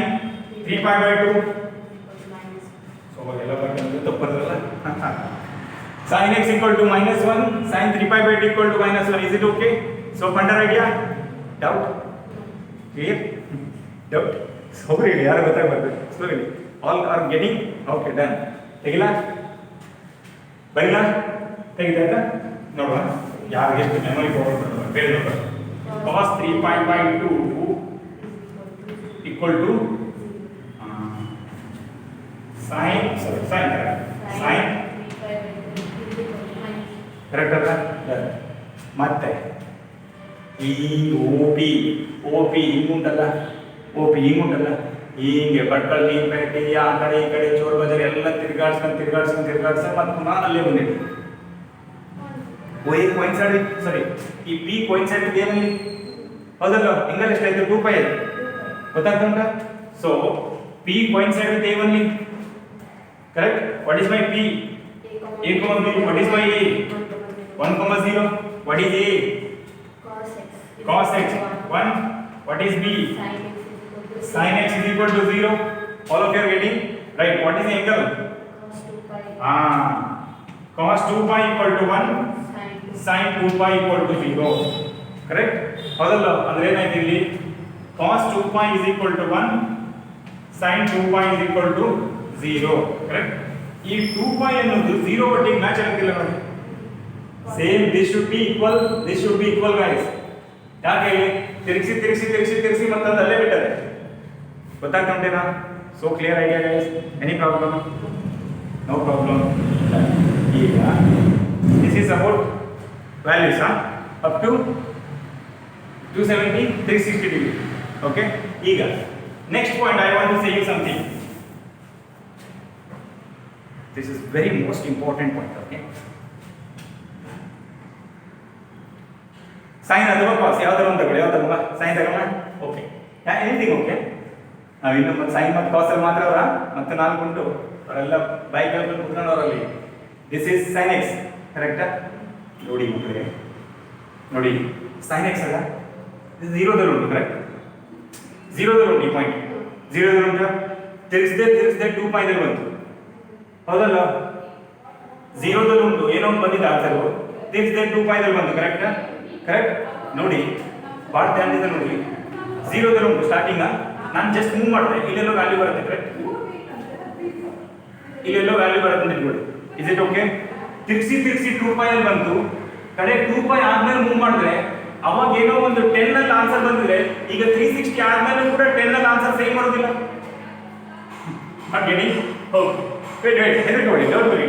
3 pi by 2 so ಎಲ್ಲ ಬಗ್ಗೆ ತಪ್ಪಲ್ಲ sin x equal to -1 sin 3 pi by 2 equal to -1 is it okay so under idea doubt clear doubt sorry yaar ಗೊತ್ತಾಗಬಾರದು sorry all are getting okay done ತೆಗಿಲ್ಲ ಬರಿಲ್ಲ ತೆಗಿತಾಯ್ತಾ ನೋಡುವ ಯಾರಿಗೆ ಎಷ್ಟು memory power ಬರ್ತದೆ ಬೇರೆ ನೋಡುವ cos 3 pi by 2 equal to sin correct ಅಲ್ಲ ಮತ್ತೆ ಈ OP ಹಿಂಗುಂಟಲ್ಲ ಹಿಂಗುಂಟಲ್ಲ ಹೀಗೆ ಬಟ್ಕಲ್ ನೀರು ಪೆಟ್ಟಿ ಆ ಕಡೆ ಈ ಕಡೆ ಚೋರ್ ಬಜಾರ್ ಎಲ್ಲ ತಿರ್ಗಾಡ್ಸ್ಕೊಂಡು ಮತ್ತೆ ಪುನಃ ಅಲ್ಲೇ ಬಂದಿಟ್ಟು ಸಾರಿ ಈ ಪಿ ಕೋಯಿನ್ಸೈಡ್ ಇದೆ ಏನಲ್ಲಿ ಹೌದಲ್ಲ ಹಿಂಗಲ್ಲಿ ಎಷ್ಟಾಯ್ತು 2 pi ಆಯ್ತು ಗೊತ್ತಾಗ್ತಾ ಉಂಟಾ so P coincide with A only correct what is my P A comma B what is my A 1 0 what is A cos x 1 what is B sin x is equal to 0 all of you are getting right what is the angle cos 2 pi equal to 1 sin 2 pi equal to 0 correct ಹೌದಲ್ಲ ಅಂದ್ರೆ ಏನಾಯ್ತು ಇಲ್ಲಿ cos 2 pi is equal to 1 sin 2 pi is equal to 0 correct ಈ 2 pi ಅನ್ನೋದು 0 ಒಟ್ಟಿಗೆ match ಆಗ್ತಿಲ್ಲ ನೋಡಿ same this should be equal guys ಯಾಕೆ ತಿರುಗಿಸಿ ಮತ್ತೊಂದು ಅಲ್ಲೇ ಬಿಟ್ಟರೆ ಗೊತ್ತಾಗ್ತಾ ಉಂಟೇನಾ so clear idea guys any problem no problem ಈಗ this is about values up to 270 360 degree okay ಈಗ next point I want to say you something this is very most important point okay sine ಅಥವಾ cos ಯಾವ್ದಾರು ಒಂದು ತಗೊಳ್ಳಿ ಯಾವ್ದು sign ತಗೊಳ್ಳೋಣ okay anything okay ನಾವು ಇನ್ನು ಮತ್ತೆ ಸೈನ್ ಮತ್ತು ಕಾಸ್ ಅಲ್ಲಿ ಮಾತ್ರ ಅವರ ಮತ್ತೆ 4 ಉಂಟು ಅವರೆಲ್ಲ ಬೈಕ್ ಅಲ್ಲಿ ಕುತ್ಕೊಂಡವರಲ್ಲಿ ದಿಸ್ ಇಸ್ ಸೈನ್ ಎಕ್ಸ್ ಕರೆಕ್ಟಾ ನೋಡಿ ಮಕ್ಕಳಿಗೆ ನೋಡಿ ಸೈನ್ ಎಕ್ಸ್ ಅಲ್ಲ ಝೀರೋದಲ್ಲಿ ಉಂಟು ಕರೆಕ್ಟ್ ಝೀರೋದಲ್ಲಿ ಉಂಟು ಈ ಪಾಯಿಂಟ್ ಝೀರೋದಲ್ಲಿ ಉಂಟು ತಿರ್ಗಿಸ್ದೆ 2 ಪಾಯಿಂಟ್ ಬಂತು ಹೌದಲ್ಲ ಝೀರೋದಲ್ಲಿ ಉಂಟು ಏನೋ ಒಂದು ಬಂದಿದ್ದ ಆನ್ಸರ್ ತಿರ್ಗಿಸ್ದೆ 2 ಪಾಯಿಂಟ್ ಬಂತು ಕರೆಕ್ಟಾ ಕರೆಕ್ಟ್ ನೋಡಿ ಭಾಳ ಧ್ಯಾನದಿಂದ ನೋಡಿ ಝೀರೋದಲ್ಲಿ ಉಂಟು ಸ್ಟಾರ್ಟಿಂಗ್ ನಾನು ಜಸ್ಟ್ ಮೂವ್ ಮಾಡಿದೆ ಇಲ್ಲೆಲ್ಲೋ ವ್ಯಾಲ್ಯೂ ಬರುತ್ತೆ ಕರೆಕ್ಟ್ ಇಲ್ಲೆಲ್ಲೋ ವ್ಯಾಲ್ಯೂ ಬರುತ್ತೆ ಅಂತ ಇಟ್ಕೊಳ್ಳಿ ಇಸ್ ಇಟ್ ಓಕೆ ತಿರ್ಗಿಸಿ 2 pi ಅಲ್ಲಿ ಬಂತು ಕಡೆ 2 pi ಆದ್ಮೇಲೆ ಮೂವ್ ಮಾಡಿದ್ರೆ ಅವಾಗ ಏನೋ ಒಂದು 10 ಅಲ್ಲಿ ಆನ್ಸರ್ ಬಂದಿದ್ರೆ ಈಗ 360 ಆದ್ಮೇಲೆ ಕೂಡ 10 ಅಲ್ಲಿ ಆನ್ಸರ್ ಸೇಮ್ ಬರೋದಿಲ್ಲ ಹಾಗೇನಿ ಓಕೆ ವೇಟ್ ಹೆದರ್ಕೊಳ್ಳಿ ಡೋಂಟ್ ವರಿ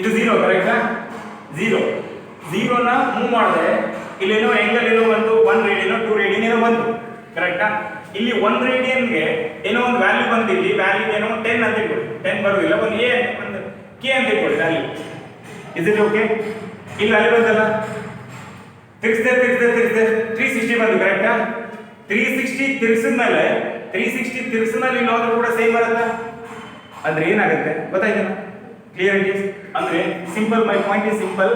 ಇದು ಝೀರೋ ಕರೆಕ್ಟಾ ಝೀರೋನ ಮೂವ್ ಮಾಡಿದ್ರೆ ಇಲ್ಲೇನೋ ಆಂಗಲ್ ಏನೋ ಬಂತು 1 ರೇಡಿಯನ್ 2 ರೇಡಿಯನ್ ಏನೋ ಬಂತು ಕರೆಕ್ಟಾ ಇಲ್ಲಿ 1 ರೇಡಿಯನ್ಗೆ ಏನೋ ಒಂದು ವ್ಯಾಲ್ಯೂ ಬಂತು ಇಲ್ಲಿ ವ್ಯಾಲ್ಯೂ ಏನೋ 10 ಅಂತ ಇಟ್ಕೊಳ್ಳಿ 10 ಬರೋದಿಲ್ಲ ಒಂದು A ಒಂದು K ಅಂತ ಇಟ್ಕೊಳ್ಳಿ ವ್ಯಾಲ್ಯೂ ಇಸ್ ಇಟ್ ಓಕೆ ಇಲ್ಲಿ ವ್ಯಾಲ್ಯೂ ಬಂತಲ್ಲ ತಿರ್ಗಿಸ್ದೆ 360 ಬಂತು ಕರೆಕ್ಟಾ 360 ತಿರ್ಗಿಸಿದ್ಮೇಲೆ ಇಲ್ಲಿ ಹೋದ್ರೂ ಕೂಡ ಸೇಮ್ ಬರುತ್ತಾ ಅಂದ್ರೆ ಏನಾಗುತ್ತೆ ಗೊತ್ತಾಯ್ತಾ ಕ್ಲಿಯರ್ ಇಟ್ ಇಸ್ ಅಂದ್ರೆ simple my point is simple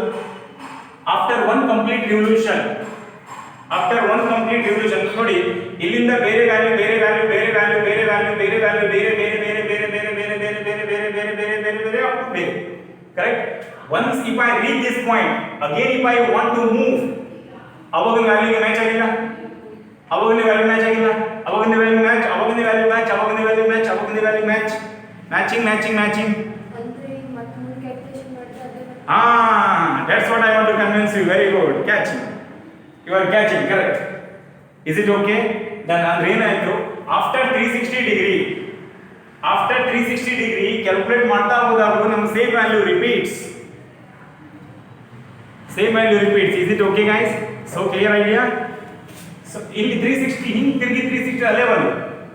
after one complete revolution ನೋಡಿ ಇಲ್ಲಿಂದ ಬೇರೆ value correct once if I reach this point again if I want to move ಅವಾಗ ವ್ಯಾಲ್ಯೂಗೆ ಮ್ಯಾಚ್ ಆಗಿಲ್ಲ ಅವಾಗಿನ value match matching that's what I want to convince you very good you are catching correct is it okay then andre ಏನಾಯ್ತು after 360 degree calculate ಮಾಡ್ತಾ ಹೋದಾಗ ನಮ್ಮ same value repeats is it okay guys so clear idea so ಇಲ್ಲಿ 360 ಹಿಂಗ್ ತಿರುಗಿ 360 ಅಲ್ಲೇ ಬಂದು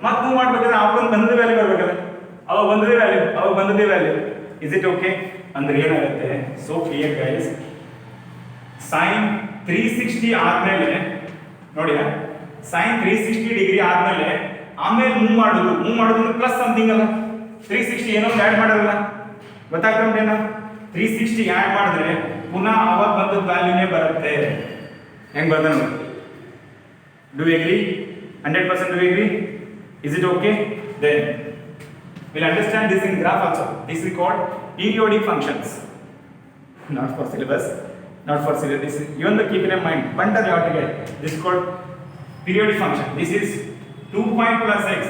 ಮತ್ತೆ ಮೂವ್ ಮಾಡ್ಬೇಕಾದ್ರೆ ಅವಾಗ ಬಂದ ವ್ಯಾಲ್ಯೂ ಬರಬೇಕಲ್ಲ ಅವಾಗ ಬಂದದೇ ವ್ಯಾಲ್ಯೂ is it okay ಅಂದ್ರೆ ಏನಾಗುತ್ತೆ so clear guys sin 360 ಆದ್ಮೇಲೆ ನೋಡಿ sin 360 ಡಿಗ್ರಿ ಆದ್ಮೇಲೆ ಆಮೇಲೆ ಮೂವ್ ಮಾಡೋದು ಪ್ಲಸ್ ಸಮಥಿಂಗ್ ಅಲ್ಲ 360 ಏನೋ ಆಡ್ ಮಾಡೋಲ್ಲ ಗೊತ್ತಾಗ್ತಾ ಉಂಟೇನಾ 360 ಆಡ್ ಮಾಡಿದ್ರೆ ಪುನಃ ಅವಾಗ ಬಂದ ವ್ಯಾಲ್ಯೂನೇ ಬರುತ್ತೆ ಹೆಂಗ್ ಬರ್ತದೆ ನೋಡಿ do you agree 100% do you agree is it okay then we'll understand this in graph also this is called periodic functions not for syllabus this is even the keep in mind but you have to get this is called periodic function this is 2 pi plus x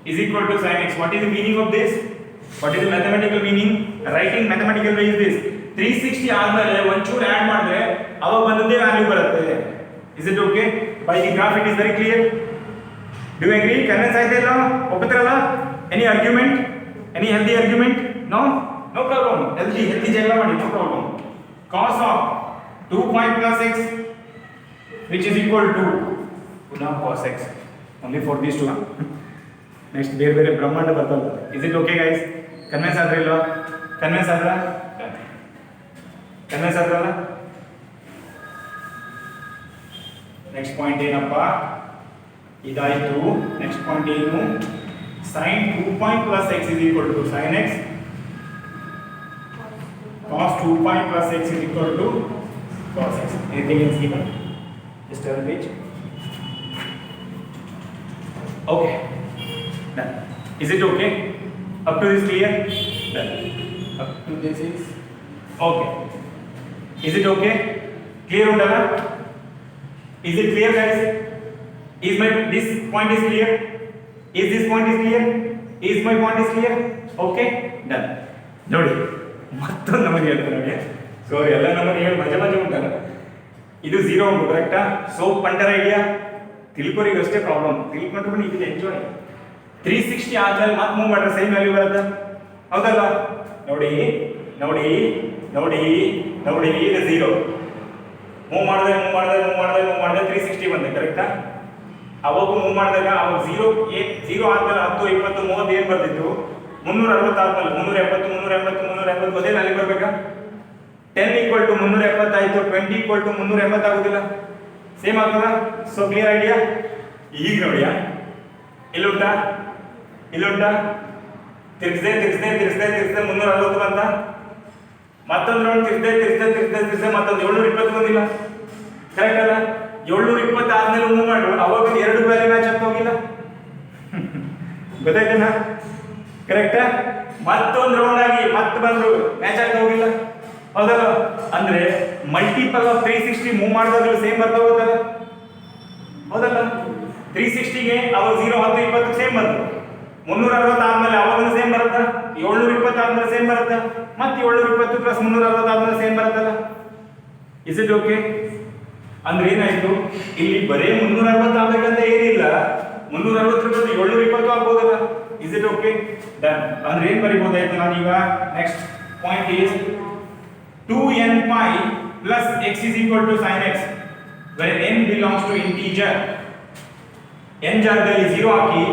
is equal to sin x what is the meaning of this What is the mathematical meaning? Writing mathematical way is this. 360 ಆದ್ಮೇಲೆ ಒಂಚೂರು add ಮಾಡಿದ್ರೆ ಅವಾಗ ಬಂದದ್ದೇ value ಬರುತ್ತೆ. Is it okay? By the graph it is very clear. Do you agree? Convince ಆಯ್ತಾ ಇಲ್ಲ? ಒಪ್ಪುತ್ತೀರಲ್ಲ? Any argument? Any healthy argument? No? No problem. Healthy ಜಗಳ ಮಾಡಿ, no problem. Cos of 2 point plus x which is equal to puna cos x. Only for these two. Next ಬೇರೆ ಬೇರೆ ಬ್ರಹ್ಮಾಂಡ ಬರ್ತದೆ. Is it okay guys? Convince ಆದ್ರೆ ಇಲ್ಲ? Convince ಆದ್ರ? Convince ಆದ್ರಲ್ಲ? Next point ಏನಪ್ಪ? ಇದಾಯಿತು. Next point ಏನು? sin 2 point plus x is equal to sin x. Cos 2 point plus x is equal to cos x. Anything else given? Just turn the page. Okay. Done. Is it okay? Up to this clear? Done. Up to this is okay. Is it okay? Clear undala? Is it clear guys? Is my this point is clear? Is this point is clear? Is my point is clear? Okay? Done. ನೋಡಿ ಮತ್ತೊಂದು ನಮಗೆ ಹೇಳ್ತಾರೆ ನೋಡಿ. So ಎಲ್ಲ ನಮಗೆ ಹೇಳಿ ಮಜಾ ಉಂಟಲ್ಲ. ಇದು 0 ಉಂಟು ಕರೆಕ್ಟಾ? ಸೊ ಪಂಟರ್ ಐಡಿಯಾ ತಿಳ್ಕೋರಿಗೆ ಅಷ್ಟೇ ಪ್ರಾಬ್ಲಮ್. ತಿಳ್ಕೊಂಡ್ರೆ ಬನ್ನಿ ಇದು ಎಂಜಾಯ್. 360 ಆದ್ಮೇಲೆ ಮತ್ತೆ ಮೂವ್ ಮಾಡಿದ್ರೆ ಸೇಮ್ ವ್ಯಾಲ್ಯೂ ಬರುತ್ತೆ. ಹೌದಲ್ಲ? ನೋಡಿ ನೋಡಿ ನೋಡಿ ನೋಡಿ ಇದು 0. ಮೂವ್ ಮಾಡಿದ್ರೆ 360 ಬಂದೆ ಕರೆಕ್ಟಾ? ಅವಾಗ ಮೂವ್ ಮಾಡಿದಾಗ ಅವಾಗ 0 ಆದ್ಮೇಲೆ 10 20 30 ಏನು ಬರ್ತಿತ್ತು? 360 ಆದ್ಮೇಲೆ 370 ಅದೇ ವ್ಯಾಲ್ಯೂ ಬರ್ಬೇಕಾ? 10 = 370 ಆಯ್ತು. 20 = 380 ಆಗುದಿಲ್ಲ? ಸೇಮ್ ಆಗ್ತದ? So clear idea? ಈಗ ನೋಡಿಯಾ ಇಲ್ಲುಂಟಾ ತಿರ್ಗಿಸ್ದೆ 360 ಬಂತ. ಮತ್ತೊಂದು ರೌಂಡ್ ತಿರ್ಗಿಸ್ದೆ ಮತ್ತೊಂದು 720 ಬಂದಿಲ್ಲ. ಕರೆಕ್ಟ್ ಅಲ್ಲ? 720 ಆದ್ಮೇಲೆ ಮೂವ್ ಮಾಡು, ಅವಾಗ ಎರಡು ವ್ಯಾಲ್ಯೂ ಮ್ಯಾಚ್ ಆಗ್ತಾ ಹೋಗಿಲ್ಲ. ಗೊತ್ತಾಯ್ತೇನಾ? ಕರೆಕ್ಟಾ? ಮತ್ತೊಂದು ರೌಂಡ್ ಆಗಿ ಮತ್ತೆ ಬಂದ್ರು ಮ್ಯಾಚ್ ಆಗ್ತಾ ಹೋಗಿಲ್ಲ. ಹೌದಲ್ಲ? ಅಂದ್ರೆ ಮಲ್ಟಿಪಲ್ ಆಫ್ 360 ಮೂವ್ ಮಾಡಿದಾಗಲೂ ಸೇಮ್ ಬರ್ತಾ ಹೋಗುತ್ತಲ್ಲ. ಹೌದಲ್ಲ? 360ಗೆ ಅವಾಗ 0 10 20 ಸೇಮ್ ಬಂತು. 360 ಆದ್ಮೇಲೆ ಅವಾಗಲೂ ಸೇಮ್ ಬರುತ್ತಾ? 720 ಆದ್ಮೇಲೆ ಸೇಮ್ ಬರುತ್ತಾ? ಮತ್ತೆ 720 ಪ್ಲಸ್ 360 ಆದ್ಮೇಲೆ ಸೇಮ್ ಬರುತ್ತಲ್ಲ? Is it okay? ಅಂದ್ರೆ ಏನಾಯ್ತು? ಇಲ್ಲಿ ಬರೇ 360 ಆಗ್ಬೇಕಂತ ಏನಿಲ್ಲ. 360 720 ಆಗ್ಬೋದಲ್ಲ? Is it okay? ಡನ್. ಅಂದ್ರೆ ಏನ್ ಬರೀಬಹುದಾಯ್ತು ನಾನೀಗ? Next point is 2n pi plus x is equal to sin x where n belongs to integer. n ಜಾಗದಲ್ಲಿ 0 ಹಾಕಿ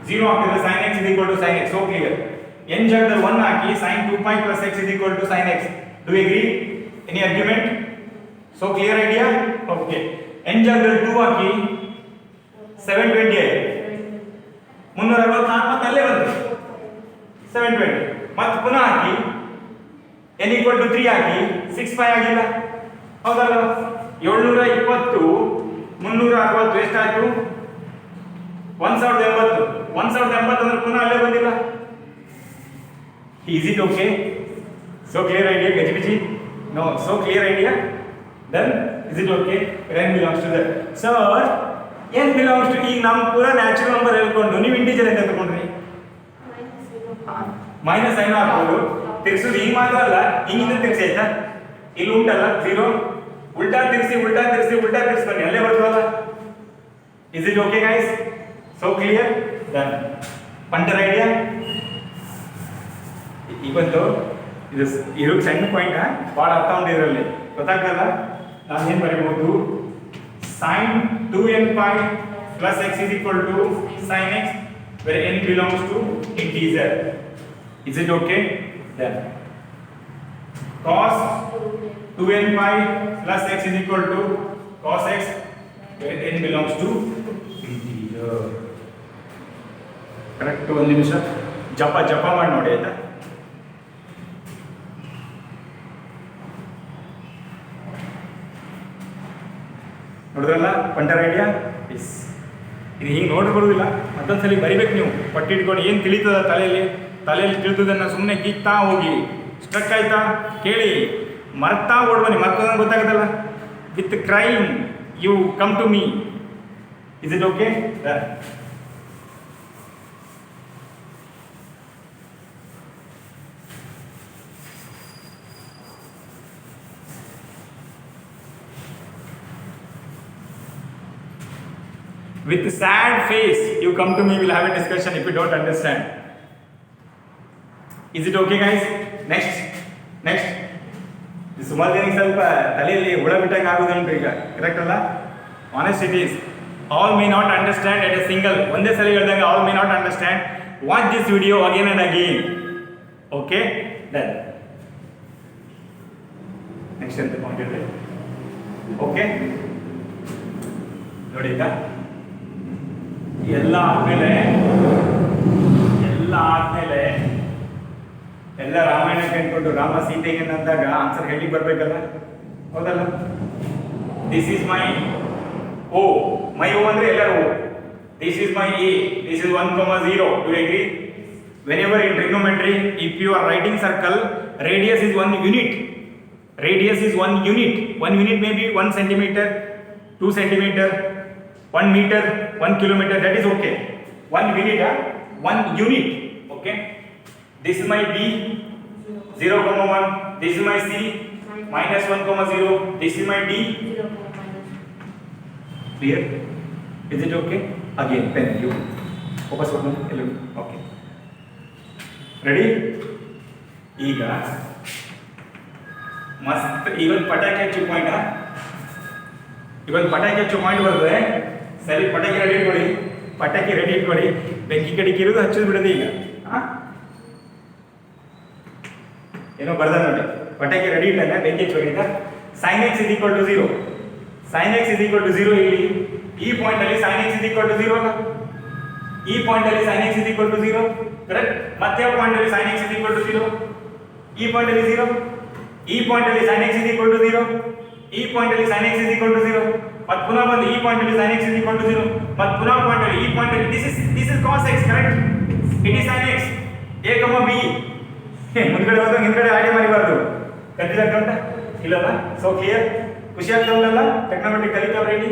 0 ಹಾಕಿದ್ರೆ sin x is equal to sin x. So clear. n ಜಾಗದಲ್ಲಿ 1 ಹಾಕಿ sin 2 pi plus x is equal to sin x. Do you agree? Any argument? So clear idea? Okay. n ಜಾಗದಲ್ಲಿ 2 ಹಾಕಿ 720 ಆಯ್ತು. 364 ಮತ್ತೆ ಅಲ್ಲೇ ಬಂತು 720. ಮತ್ತೆ ಪುನಃ ಹಾಕಿ n = 3 ಹಾಕಿ 65 ಆಗಿಲ್ಲ. ಹೌದಲ್ಲ? 720 360 ಎಷ್ಟಾಯ್ತು? 1080. 1080 ಅಂದ್ರೆ ಪುನಃ ಅಲ್ಲೇ ಬಂದಿಲ್ಲ. Is it okay? So clear idea ಗಜಿಬಿಜಿ? No. So clear idea? Then is it okay? n belongs to that. Sir, n belongs to ಈಗ ನಮ್ಮ ಪೂರ ನ್ಯಾಚುರಲ್ ನಂಬರ್ ಹೇಳ್ಕೊಂಡು ನೀವು ಇಂಟಿಜರ್ ಅಂತ ತಗೊಂಡ್ರಿ ಮೈನಸ್ ಸೈನ್ ಹಾಕೋದು ತಿರ್ಸೋದು ಈಗ ಮಾತ್ರ ಅಲ್ಲ, ಹಿಂಗಿಂದ ತಿರ್ಸಿ ಆಯ್ತಾ? ಇಲ್ಲಿ ಉಂಟಲ್ಲ 0, ಉಲ್ಟಾ ತಿರ್ಸಿ ಬನ್ನಿ ಅಲ್ಲೇ ಬರ್ತದಲ್ಲ. Is it okay guys? So clear? Done. Punter idea? ಇವತ್ತು ಇದು ಸಣ್ಣ ಪಾಯಿಂಟ್ ಭಾಳ ಅರ್ಥ ಉಂಟು ಇದರಲ್ಲಿ, ಗೊತ್ತಾಗಲ್ಲ. ನಾನು ಏನು ಬರೀಬಹುದು? sin 2n pi plus x is equal to sin x where n belongs to integer. Is it okay? Then cos 2n pi plus x is equal to cos x where n belongs to integer. Correct? ಒಂದು ನಿಮಿಷ ಜಪ ಮಾಡಿ ನೋಡಿ ಆಯ್ತಾ? ನೋಡಿದ್ರಲ್ಲ ಪಂಟರ್ idea? S. ಇದು ಹಿಂಗೆ ನೋಡ್ಕೊಳ್ಳೋದಿಲ್ಲ, ಮತ್ತೊಂದ್ಸಲಿ ಬರಿಬೇಕು ನೀವು ಪಟ್ಟಿಟ್ಕೊಂಡು. ಏನು ತಿಳಿತದ ತಲೆಯಲ್ಲಿ ತಿಳಿದುದನ್ನು ಸುಮ್ಮನೆ ಗೀತಾ ಹೋಗಿ ಸ್ಟ್ರಕ್ ಆಯ್ತಾ ಕೇಳಿ ಮರ್ತಾ ಓಡ್ಬನ್ನಿ. ಮತ್ತೊಂದು ಗೊತ್ತಾಗುತ್ತಲ್ಲ, with crime you come to me. Is it okay? with sad face you come to me, we'll have a discussion if you don't understand. Is it okay guys? Next ಸುಮಾರು ಜನಕ್ಕೆ ಸ್ವಲ್ಪ ತಲೆಯಲ್ಲಿ ಹುಳ ಬಿಟ್ಟಾಗ ಆಗೋದುಂಟು ಈಗ, ಕರೆಕ್ಟ್ ಅಲ್ಲ? Honest it is. All may not understand at a single, ಒಂದೇ ಸಲ ಹೇಳಿದಾಗ all may not understand. Watch this video again and again. Okay, done. Next ಅಂತ ಪಾಯಿಂಟ್ ಇದೆ. ಓಕೆ ನೋಡಿ, ಈಗ ಎಲ್ಲ ಆದ್ಮೇಲೆ ಎಲ್ಲ ರಾಮಾಯಣಕ್ಕೆ ಅನ್ಕೊಂಡು ರಾಮ ಸೀತೆಗೆ ಅಂದಾಗ ಆನ್ಸರ್ ಹೇಳಿ ಬರ್ಬೇಕಲ್ಲ, ಹೌದಲ್ಲ? This is my O, my O ಅಂದ್ರೆ ಎಲ್ಲರೂ O. This is my A, this is 1,0. Do you agree? Whenever in trigonometry if you are writing circle, radius is 1 unit. Radius is 1 unit. 1 unit may be 1 centimeter, 2 centimeter, 1 meter, 1 kilometer. That is okay. 1 unit, 1 unit. Okay. This is my B, 0,1. This is my C, minus 1,0. This is my D. Clear? Is it okay? Again, pen. You focus on it. Okay. Ready? ಈಗ ಮಸ್ತ್ ಇವತ್ತು ಪಟಾಕಿ ಹಚ್ಚು point, ಇವತ್ತು ಪಟಾಕಿ ಹಚ್ಚು point ಬರ್ತದೆ. ಸರಿ, ಪಟಾಕಿ ರೆಡಿ ಇಟ್ಕೊಳ್ಳಿ. ಬೆಂಕಿ ಕಡಿಕೆ ಇರೋದು ಹಚ್ಚೋದು ಬಿಡೋದು ಈಗ. ಏನೋ ಬರ್ದ ನೋಡಿ, ಪಟಾಕಿ ರೆಡಿ ಇಟ್ಟಾಗ ಬೆಂಕಿ ಹಚ್ಚೋಗಿ. sin x is equal to 0. sin x is equal to 0 ಇಲ್ಲಿ ಈ ಪಾಯಿಂಟ್ ಅಲ್ಲಿ sin x is equal to 0 ಅಲ್ಲ? ಈ ಪಾಯಿಂಟ್ ಅಲ್ಲಿ sin x is equal to 0, correct? ಮತ್ತೆ ಯಾವ ಪಾಯಿಂಟ್ ಅಲ್ಲಿ sin x is equal to 0? ಈ ಪಾಯಿಂಟ್ ಅಲ್ಲಿ 0. ಈ ಪಾಯಿಂಟ್ ಅಲ್ಲಿ sin x is equal to 0. ಈ ಪಾಯಿಂಟ್ ಅಲ್ಲಿ sin x is equal to 0. ಮತ್ತೆ ಪುನಃ ಬಂದು ಈ ಪಾಯಿಂಟ್ ಅಲ್ಲಿ sin x is equal to 0. ಮತ್ತೆ ಪುನಃ ಪಾಯಿಂಟ್ ಅಲ್ಲಿ ಈ ಪಾಯಿಂಟ್ ಅಲ್ಲಿ this is cos x, correct? It is sin x. a, b. ಮುಂದ್ಗಡೆ ಹೋದಾಗ ಹಿಂದ್ಗಡೆ ಆಡಿ ಮರಿಬಾರ್ದು. ಕನ್ಫ್ಯೂಸ್ ಆಗ್ತಾ ಇಲ್ಲಲ್ಲ? So clear? ಖುಷಿ ಆಗ್ತಾ ಉಂಟಲ್ಲ? ಟೆಕ್ನಾಮೆಟ್ರಿ ಕಲಿತಾವ್ರೆ ಇಲ್ಲಿ.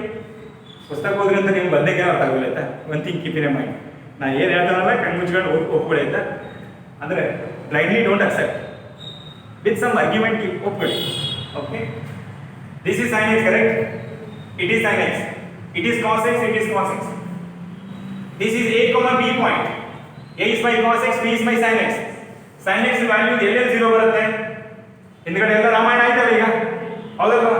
ಪುಸ್ತಕ ಓದ್ರಿ ಅಂತ ನಿಮ್ಗೆ ಬಂದಕ್ಕೆ ಅರ್ಥ ಆಗೋಲ್ಲ ಆಯ್ತಾ? One thing keep in mind. ನಾ ಏನು ಹೇಳ್ತಾನಲ್ಲ ಕಣ್ಣು ಮುಚ್ಕೊಂಡು ಒಪ್ಕೊಳ್ಳಿ ಆಯ್ತಾ? ಅಂದರೆ blindly don't accept, with some argument ಒಪ್ಕೊಳ್ಳಿ. Okay, this is sin x, correct? It is sin x. It is cos x. It is cos x. This is a, b point. a is my cos x, b is my sin x. sin x value ಎಲ್ಲೆಲ್ಲಿ 0 ಬರುತ್ತೆ? ಹಿಂದ್ಗಡೆ ಎಲ್ಲ ರಾಮಾಯಣ ಆಯ್ತಲ್ಲ ಈಗ, ಹೌದಲ್ವಾ?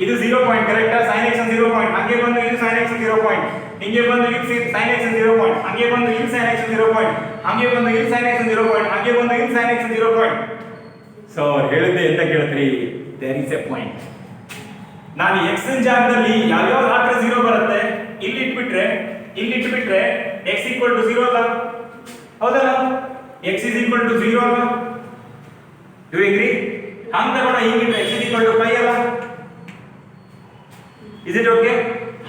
ಇದು 0 point, ಕರೆಕ್ಟಾ? sin x 0 point, ಹಂಗೆ ಬಂದು ಇದು sin x 0 ಪಾಯಿಂಟ್, ಹಿಂಗೆ ಬಂದು ಇದು sin x 0 ಪಾಯಿಂಟ್, ಹಂಗೆ ಬಂದು ಇದು sin x 0 ಪಾಯಿಂಟ್, ಹಂಗೆ ಬಂದು ಇದು sin x 0 ಪಾಯಿಂಟ್, ಹಂಗೆ ಬಂದು ಇದು sin x 0 ಪಾಯಿಂಟ್. ಸೊ ಹೇಳಿದ್ದೆ ಎಂತ ಕೇಳ್ತೀರಿ? There is a point. ನಾನು x ಜಾಗದಲ್ಲಿ ಯಾವ್ಯಾವ ಹಾಕಿದ್ರೆ 0 ಬರುತ್ತೆ, ಇಲ್ಲಿ ಇಟ್ಬಿಟ್ರೆ x equal to 0 ಅಲ್ಲ, ಹೌದಲ್ಲ? x is equal to 0 ಅಲ್ಲ? Do you agree? ಹಂಗ ತಗೊಂಡ ಹೀಗಿಟ್ರೆ x is equal to pi ಅಲ್ಲ? Is it okay?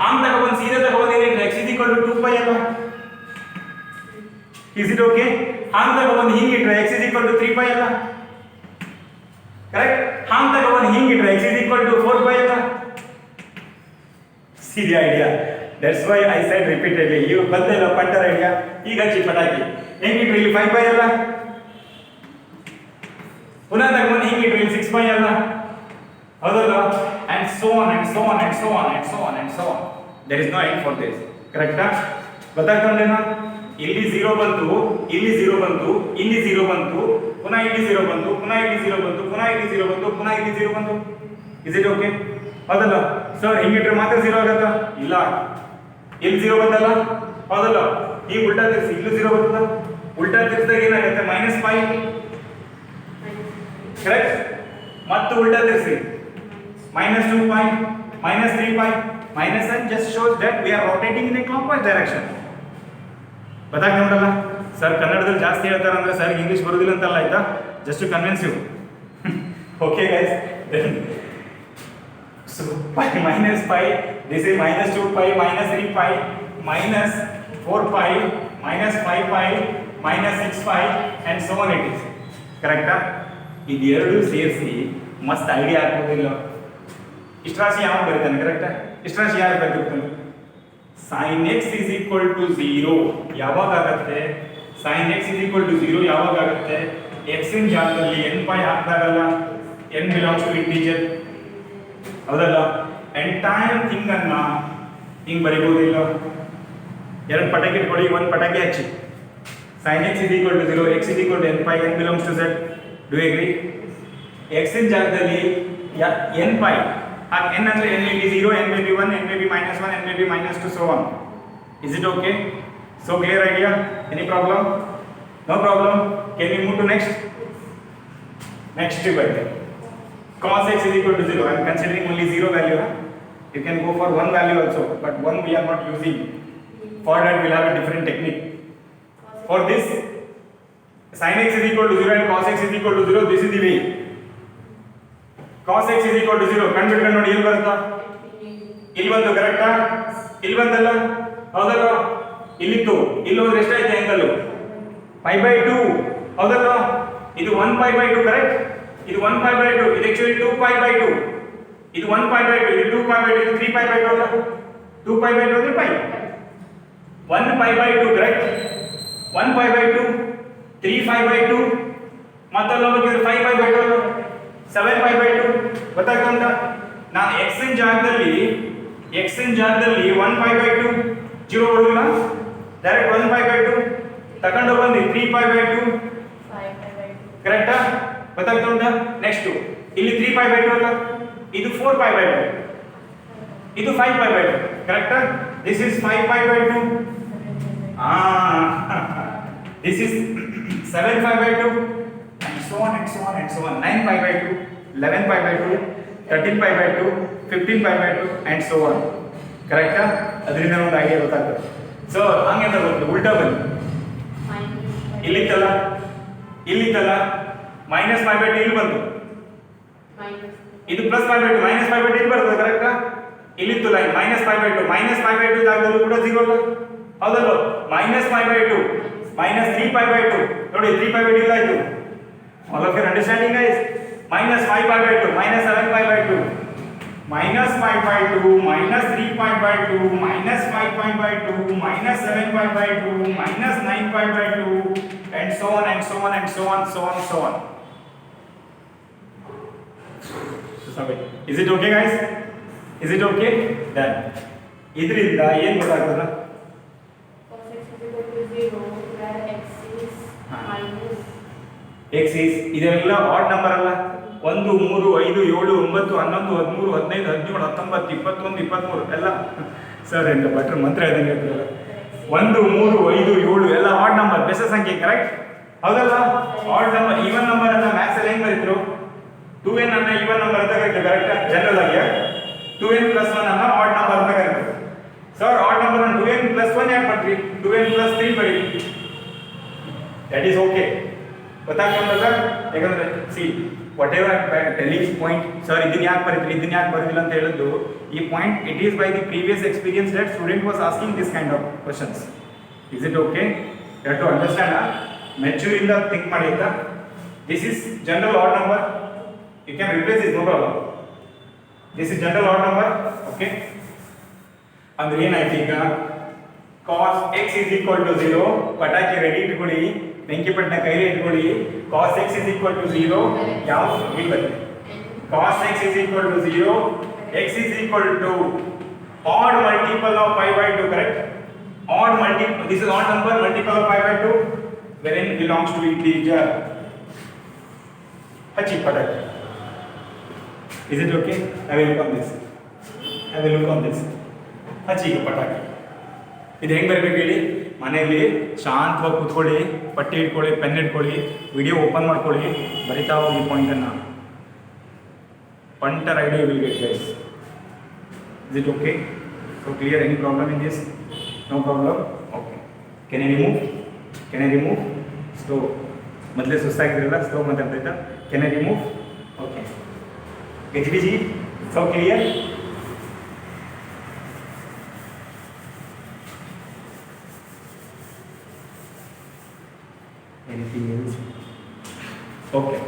ಹಂಗ ತಗೊಂಡು ಸೀದಾ ತಗೊಂಡು ಹೀಗಿಟ್ರೆ x is equal to 2 pi ಅಲ್ಲ? Is it okay? ಹಂಗ ತಗೊಂಡು ಹೀಗಿಟ್ರೆ x is equal to 3 pi ಅಲ್ಲ? ಕರೆಕ್ಟ್? ಹಂಗ ತಗೊಂಡು ಹೀಗಿಟ್ರೆ x is equal to 4 pi ಅಲ್ಲ? See the idea? That's why I said repeatedly. You ಬಂದೆಲ್ಲ ಪಂಟರ್ ಐಡಿಯಾ. ಈಗ ಹಚ್ಚಿ ಪಟಾಕಿ ಹೆಂಗಿಟ್ರಿ ಇಲ್ಲಿ 5 pi ಅಲ್ಲ? ಪುನಃ ತಗೊಂಡು ಹಿಂಗಿಟ್ರಿ ಇಲ್ಲಿ 6 pi ಅಲ್ಲ? ಹೌದಲ್ವಾ? And so on and so on and so on and so on and so on. There is no end for this. ಕರೆಕ್ಟಾ? ಗೊತ್ತಾಗ್ತಂದೇನಾ? ಇಲ್ಲಿ 0 ಬಂತು, ಇಲ್ಲಿ 0 ಬಂತು, ಇಲ್ಲಿ 0 ಬಂತು, ಪುನಃ ಇಲ್ಲಿ 0 ಬಂತು, ಪುನಃ ಇಲ್ಲಿ 0 ಬಂತು, ಪುನಃ ಇಲ್ಲಿ 0 ಬಂತು, ಪುನಃ ಇಲ್ಲಿ 0 ಬಂತು. Is it okay? ಹೌದಲ್ಲ ಸರ್? ಹಿಂಗಿಟ್ರೆ ಮಾತ್ರ 0 ಆಗತ್ತಾ? ಇಲ್ಲ, ಇಲ್ಲಿ 0 ಬಂದಲ್ಲ, ಹೌದಲ್ಲ? ಈಗ ಉಲ್ಟಾ ತಿರ್ಸಿ ಇಲ್ಲೂ 0 ಬರ್ತದ. ಉಲ್ಟಾ ತಿರ್ಸಿದಾಗ ಏನಾಗುತ್ತೆ? -5, ಕರೆಕ್ಟ್? ಮತ್ತು ಉಲ್ಟಾ ತಿರ್ಸಿ -2 pi, -3 pi. minus n just shows that we are rotating in a clockwise direction. ಗೊತ್ತಾಗ್ತಾ ಉಂಟಲ್ಲ? ಸರ್ ಕನ್ನಡದಲ್ಲಿ ಜಾಸ್ತಿ ಹೇಳ್ತಾರೆ ಅಂದ್ರೆ ಸರ್ ಇಂಗ್ಲಿಷ್ ಬರೋದಿಲ್ಲ ಅಂತಲ್ಲ, ಆಯ್ತಾ? Just to convince you. Okay guys, so pi minus pi, this is -2 pi, -3 pi, -4 pi, -5 pi, -6 pi and so on it is. ಕರೆಕ್ಟಾ? ಇದೆರಡು ಸೇರಿಸಿ ಮಸ್ತ್ ಐಡಿಯಾ ಆಗ್ಬೋದಿಲ್ಲ. ಇಷ್ಟು ರಾಶಿ ಯಾವ ಬರೀತಾನೆ? ಕರೆಕ್ಟಾ? ಇಷ್ಟು ರಾಶಿ ಯಾರು ಬರ್ತಿರ್ತಾನೆ? sin x is equal to 0 ಯಾವಾಗ ಆಗುತ್ತೆ? sin x is equal to 0 ಯಾವಾಗ ಆಗುತ್ತೆ? x ಇನ್ ಜಾಗದಲ್ಲಿ n pi ಹಾಕಿದಾಗಲ್ಲ, n belongs to integer, ಹೌದಲ್ಲ? ಎಂಟೈರ್ ಥಿಂಗ್ ಅನ್ನ ಹಿಂಗ್ ಬರೀಬಹುದಿಲ್ಲ. ಎರಡು ಪಟಾಕಿ ಇಟ್ಕೊಳ್ಳಿ, ಒಂದು ಪಟಾಕಿ ಹಚ್ಚಿ. sin x is equal to 0, x is equal to n pi, n belongs to z. Do you agree? x in ಜಾಗದಲ್ಲಿ n pi, n ಅಂದ್ರೆ n may be 0, n may be 1, n may be -1, n may be -2, so on. Is it okay? So clear idea? Any problem? No problem. Can we move to next? Next by cos x is equal to 0. I am considering only 0 value. You can go for 1 value also, but 1 we are not using. For that we will have a different technique. For this, sin x is equal to 0 and cos x is equal to 0. This is the way. Cos x is equal to 0. ಕಂಡುಹಿಡ್ಕೊಂಡು ನೋಡಿ ಇಲ್ಲಿ ಬರುತ್ತಾ? ಇಲ್ಲಿ ಬಂತು ಕರೆಕ್ಟಾ? ಇಲ್ಲಿ ಬಂತಲ್ಲ? ಹೌದಲ್ವಾ? ಇಲ್ಲಿತ್ತು. ಇಲ್ಲಿ ಹೋದ್ರೆ ಎಷ್ಟಾಯ್ತು ಆಂಗಲ್? pi by 2. ಹೌದಲ್ವಾ? ಇದು 1 pi by 2 ಕರೆಕ್ಟ್? ಇದು 1 pi by 2. ಇದು actually 2 pi by 2. ಇದು 1 pi by 2. ಇದು 2 pi by 2. ಇದು 3 pi by 2 ಅಲ್ಲ? 2 pi by 2 ಅಂದ್ರೆ pi. 1 pi by 2 correct? 1 pi by 2, 3 pi by 2, ಮತ್ತಲ್ಲ ಹೋಗಿದ್ರೆ 5 pi by 2, 7 pi by 2. ಗೊತ್ತಾಗ್ತಾ ಉಂಟಾ? ನಾನು x ಇನ್ ಜಾಗದಲ್ಲಿ 1 pi by 2 0 ಬರುವುದಿಲ್ಲ, ಡೈರೆಕ್ಟ್ 1 pi by 2 ತಕೊಂಡು ಬಂದು 3 pi by 2 ಕರೆಕ್ಟಾ? ಗೊತ್ತಾಗ್ತಾ ಉಂಟಾ? ನೆಕ್ಸ್ಟ್ ಇಲ್ಲಿ 3 pi by 2 ಅಲ್ಲ, ಇದು 4 pi by 2, ಇದು 5 pi by 2 ಕರೆಕ್ಟಾ? This is 5 pi by 2. This is 7 pi by 2 and so on and so on and so on. 9 pi by 2, 11 pi by 2, 13 pi by 2, 15 pi by 2 and so on. ಕರೆಕ್ಟಾ? ಅದರಿಂದ ಒಂದು idea ಗೊತ್ತಾಗ್ತದೆ. So ಹಂಗೆ ಅಂತ ಬರ್ತದೆ, ಉಲ್ಟಾ ಬನ್ನಿ. ಇಲ್ಲಿತ್ತಲ್ಲ ಮೈನಸ್ pi by 2 ಇಲ್ಲಿ ಬಂತು, ಇದು plus pi by 2, minus pi by 2 ಇಲ್ಲಿ ಬರ್ತದೆ ಕರೆಕ್ಟಾ? ಇಲ್ಲಿತ್ತು line minus pi by 2, minus pi by 2 ಜಾಗದಲ್ಲೂ ಕೂಡ 0 ಅಲ್ಲ, ಹೌದಲ್ವ? Minus pi by 2, minus 3 pi by 2. ನೋಡಿ 3 pi by 2 ಆಯ್ತು. All of you understanding guys? Minus 5 pi by 2, minus 7 pi by 2, minus 5 by 2, minus 3 pi by 2, minus 5 pi by 2, minus 7 pi by 2, minus 9 pi by 2, and so on and so on and so on, so on, so on. Is it okay guys? Is it okay? Done. ಇದರಿಂದ ಏನು ಗೊತ್ತಾಗ್ತದ? x is ಇದೆಲ್ಲ odd number ಅಲ್ಲ, 1 3 5 7 9 11 13 15 17 19 21 23 ಎಲ್ಲ sir ಎಂತ ಭಟ್ರು ಮಂತ್ರ ಇದ್ದಂಗೆ ಹೇಳ್ತಾರಲ್ಲ. 1 3 5 7 ಎಲ್ಲ ಆಡ್ ನಂಬರ್, ಬೆಸ ಸಂಖ್ಯೆ ಕರೆಕ್ಟ್, ಹೌದಲ್ಲ? ಆಡ್ ನಂಬರ್ ಈವನ್ ನಂಬರ್ ಅನ್ನ ಮ್ಯಾಥ್ಸ್ ಅಲ್ಲಿ ಹೆಂಗ್ ಬರೀದ್ರು? 2n ಅನ್ನ ಈವನ್ ನಂಬರ್ ಅಂತ ಕರೀತಾರೆ ಕರೆಕ್ಟ್? ಜನರಲ್ ಆಗಿ 2n + 1 ಅನ್ನ ಆಡ್ ನಂಬರ್ ಅಂತ ಕರೀತಾರೆ. ಸರ್ ಆಡ್ ನಂಬರ್ ಅನ್ನು 2n + 1 ಯಾಕೆ ಬರ್ತೀವಿ? 2n + 3 ಬರೀ, ದಟ್ ಈಸ್ ಓಕೆ. ಗೊತ್ತಾಗ್ತದೆ ಸರ್? ಯಾಕಂದ್ರೆ see whatever I telling point, sir ಇದನ್ನ ಯಾಕೆ ಬರೀತೀರಿ ಇದನ್ನ ಯಾಕೆ ಬರೋದಿಲ್ಲ ಅಂತ ಹೇಳಿದ್ದು, ಈ point it is by the previous experience that student was asking this kind of questions. Is it okay? You have to understand, mature ಇಂದ ಥಿಂಕ್ ಮಾಡಿ ಅಂತ. This is general odd number, you can replace this, no problem. This is general odd number, okay? ಅಂದ್ರೆ ಏನಾಯ್ತು ಈಗ? cos x is equal to 0, ಪಟಾಕಿ ready ಇಟ್ಕೊಳ್ಳಿ, ಬೆಂಕಿ ಪಟ್ಟಣ ಕೈಲಿ ಇಟ್ಕೊಳ್ಳಿ. cos x is equal to 0, ಯಾವ ಇಲ್ಲಿ ಬರುತ್ತೆ? cos x is equal to 0, x is equal to odd multiple of pi by 2, correct? Odd multiple, this is odd number, multiple of pi by 2, wherein belongs to integer. ಹಚ್ಚಿ ಪಟಾಕಿ. Is it okay? I will look on this. I will look on this. ಹಚ್ಚಿ ಪಟಾಕಿ. ಇದು ಹೆಂಗೆ ಬರಬೇಕು ಹೇಳಿ? ಮನೆಯಲ್ಲಿ ಶಾಂತವಾಗಿ ಕೂತ್ಕೊಳ್ಳಿ, ಪಟ್ಟಿ ಇಟ್ಕೊಳ್ಳಿ, ಪೆನ್ ಇಟ್ಕೊಳ್ಳಿ, ವಿಡಿಯೋ ಓಪನ್ ಮಾಡ್ಕೊಳ್ಳಿ, ಬರಿತಾ ಹೋಗಿ ಪಾಯಿಂಟನ್ನು. Punter idea will get guys. Is it okay? So clear? Any problem in this? No problem? Okay. Can I remove? Slow, ಮೊದಲೇ ಸುಸ್ತಾಗಿದ್ರಲ್ಲ, ಸ್ಲೋ ಮಾತಾಡ್ತಾ. Can I remove? Okay. HDG? So clear? Anything else? Okay.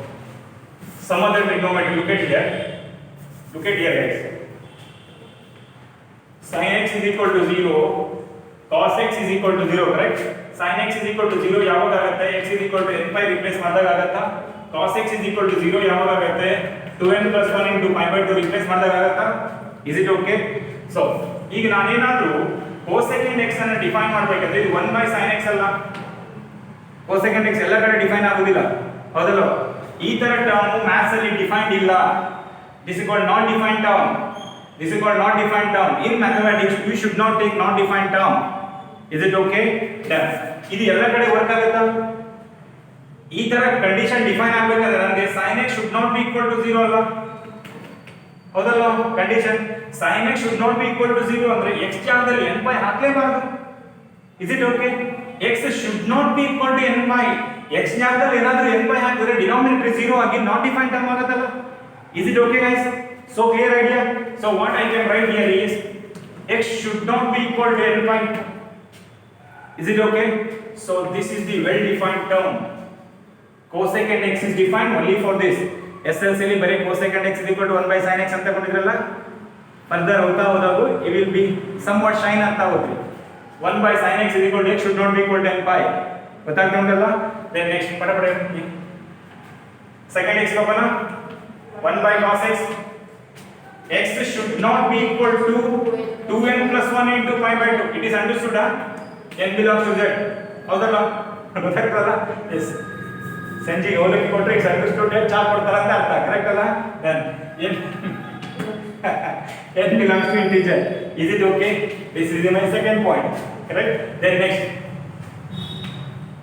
Some other trigonometry. Look at here guys. Sin x is equal to 0, cos x is equal to 0, correct? Sin x is equal to 0 ಯಾವಾಗ ಆಗುತ್ತೆ? x is equal to n pi replace ಮಾಡಿದಾಗ ಆಗುತ್ತಾ? cos x is equal to 0 ಯಾವಾಗ ಆಗುತ್ತೆ? 2n + 1 × pi by 2 replace ಮಾಡಿದಾಗ ಆಗುತ್ತಾ? Is it okay? So ಈಗ ನಾನೇನಾದ್ರೂ cosecant x ಅನ್ನು ಡಿಫೈನ್ ಮಾಡಬೇಕಂದ್ರೆ ಇದು 1 by sin x ಅಲ್ಲ. cosecant x ಎಲ್ಲ ಕಡೆ ಡಿಫೈನ್ ಆಗುದಿಲ್ಲ, ಹೌದಲ್ಲ? ಈ ತರ ಟರ್ಮ್ ಮ್ಯಾಥ್ಸ್ ಅಲ್ಲಿ ಡಿಫೈನ್ಡ್ ಇಲ್ಲ. this is called not defined term. this is called not defined term. in mathematics you should not take not defined term. is it okay? done. ಇದು ಎಲ್ಲ ಕಡೆ ವರ್ಕ್ ಆಗುತ್ತಾ? ಈ ತರ ಕಂಡೀಷನ್ ಡಿಫೈನ್ ಆಗಬೇಕಾದ್ರೆ ನನಗೆ sin x should not be equal to 0 ಅಲ್ಲ, ಹೌದಲ್ಲ? Condition sin x should not be equal to 0 ಅಂದ್ರೆ x ಜಾಗದಲ್ಲಿ n pi ಹಾಕಲೇಬಾರದು. is it okay? x should not be equal to n pi. x ಜಾಗದಲ್ಲಿ ಏನಾದರೂ n pi ಹಾಕಿದ್ರೆ denominator 0 ಆಗಿ not defined term ಆಗುತ್ತಲ್ಲ. is it okay guys? so clear idea? so what I can write here is x should not be equal to n pi. is it okay? so this is the well defined term. cosecant x is defined only for this. SLC ಅಲ್ಲಿ ಬರೀ cosecant x is equal to 1 by sin x ಅಂತ ಕೊಟ್ಟಿದ್ರಲ್ಲ, further ಹೋಗ್ತಾ ಹೋದಾಗೂ it will be somewhat shine ಅಂತ ಹೋಗ್ರಿ. 1 by sin x is equal to x should not be equal to n pi. ಗೊತ್ತಾಗ್ತಾ ಉಂಟಲ್ಲ? then next ಪಟಪಟ second example 1 by cos x. x should not be equal to 2n plus 1 into pi by 2. it is understood n belongs to z, ಹೌದಲ್ಲ? ಗೊತ್ತಾಗ್ತಲ್ಲ? yes. ಸಂಜೆ ಹೋಲಿಕೆ ಕೊಟ್ಟರೆ x understood ಚಾ ಕೊಡ್ತಾರೆ ಅಂತ ಅರ್ಥ, ಕರೆಕ್ಟ್ ಅಲ್ಲ? then n belongs to integer. is it okay? this is my second point, correct? then next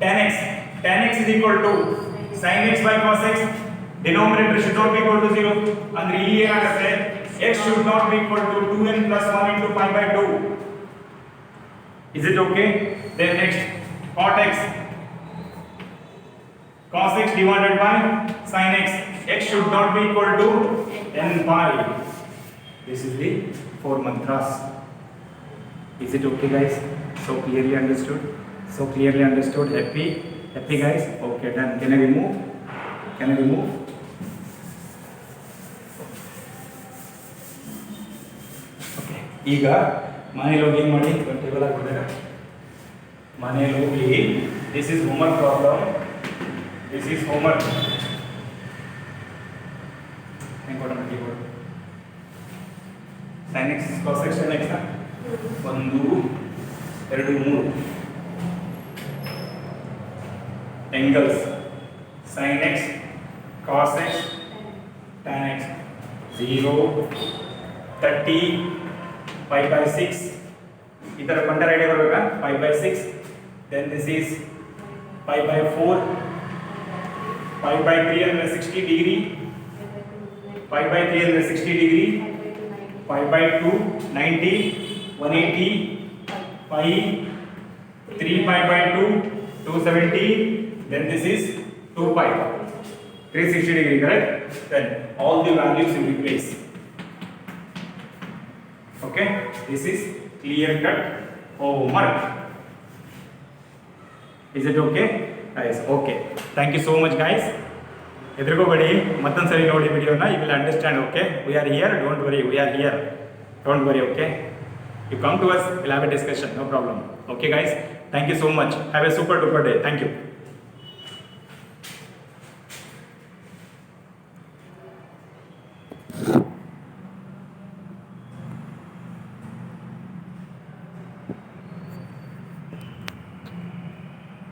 tan x. tan x is equal to sin x by cos x. denominator should not be equal to 0 ಅಂದ್ರೆ ಇಲ್ಲಿ ಏನಾಗುತ್ತೆ, x should not be equal to 2n plus 1 into pi by 2. is it okay? then next cot x. cos x divided by sin x. x should not be equal to n pi. this is the four mantras. is it okay guys? so clearly understood? so clearly understood? happy guys? okay done. can I remove? okay. ಈಗ ಮನೆಯಲ್ಲಿ ಹೋಗಿ ಏನು ಮಾಡಿ, table ಹಾಕ್ಬಿಟ್ಟಾಗ ಮನೆಯಲ್ಲಿ ಹೋಗಿ this is homework problem. this is homework. ಹೆಂಗೆ ಕೊಡೋಣ keyboard? sin x cos x tan x 1 2 3 angles sin x cos x tan x 0 30 pi by 6. ಇದರ ಕಂಡರ್ ಐಡಿಯಾ ಬರಬೇಕಾ? pi by 6. then this is pi by 4, pi by 360 degree, pi by 360 degree, pi by 2 90, 180, pi 3 pi by 2 270, then this is 2 pi 360 degree, correct? then all the values will be placed. okay, this is clear cut homework. is it okay guys? okay, thank you so much guys. ಹೆದರ್ಕೋಬೇಡಿ, ಮತ್ತೊಂದು ಸರಿ ನೋಡಿ ವಿಡಿಯೋನ, you will understand. Okay, we are here, don't worry, we are here, don't worry. Okay, you come to us, will have a discussion, no problem. Okay guys, thank you so much, have a super duper day. Thank you.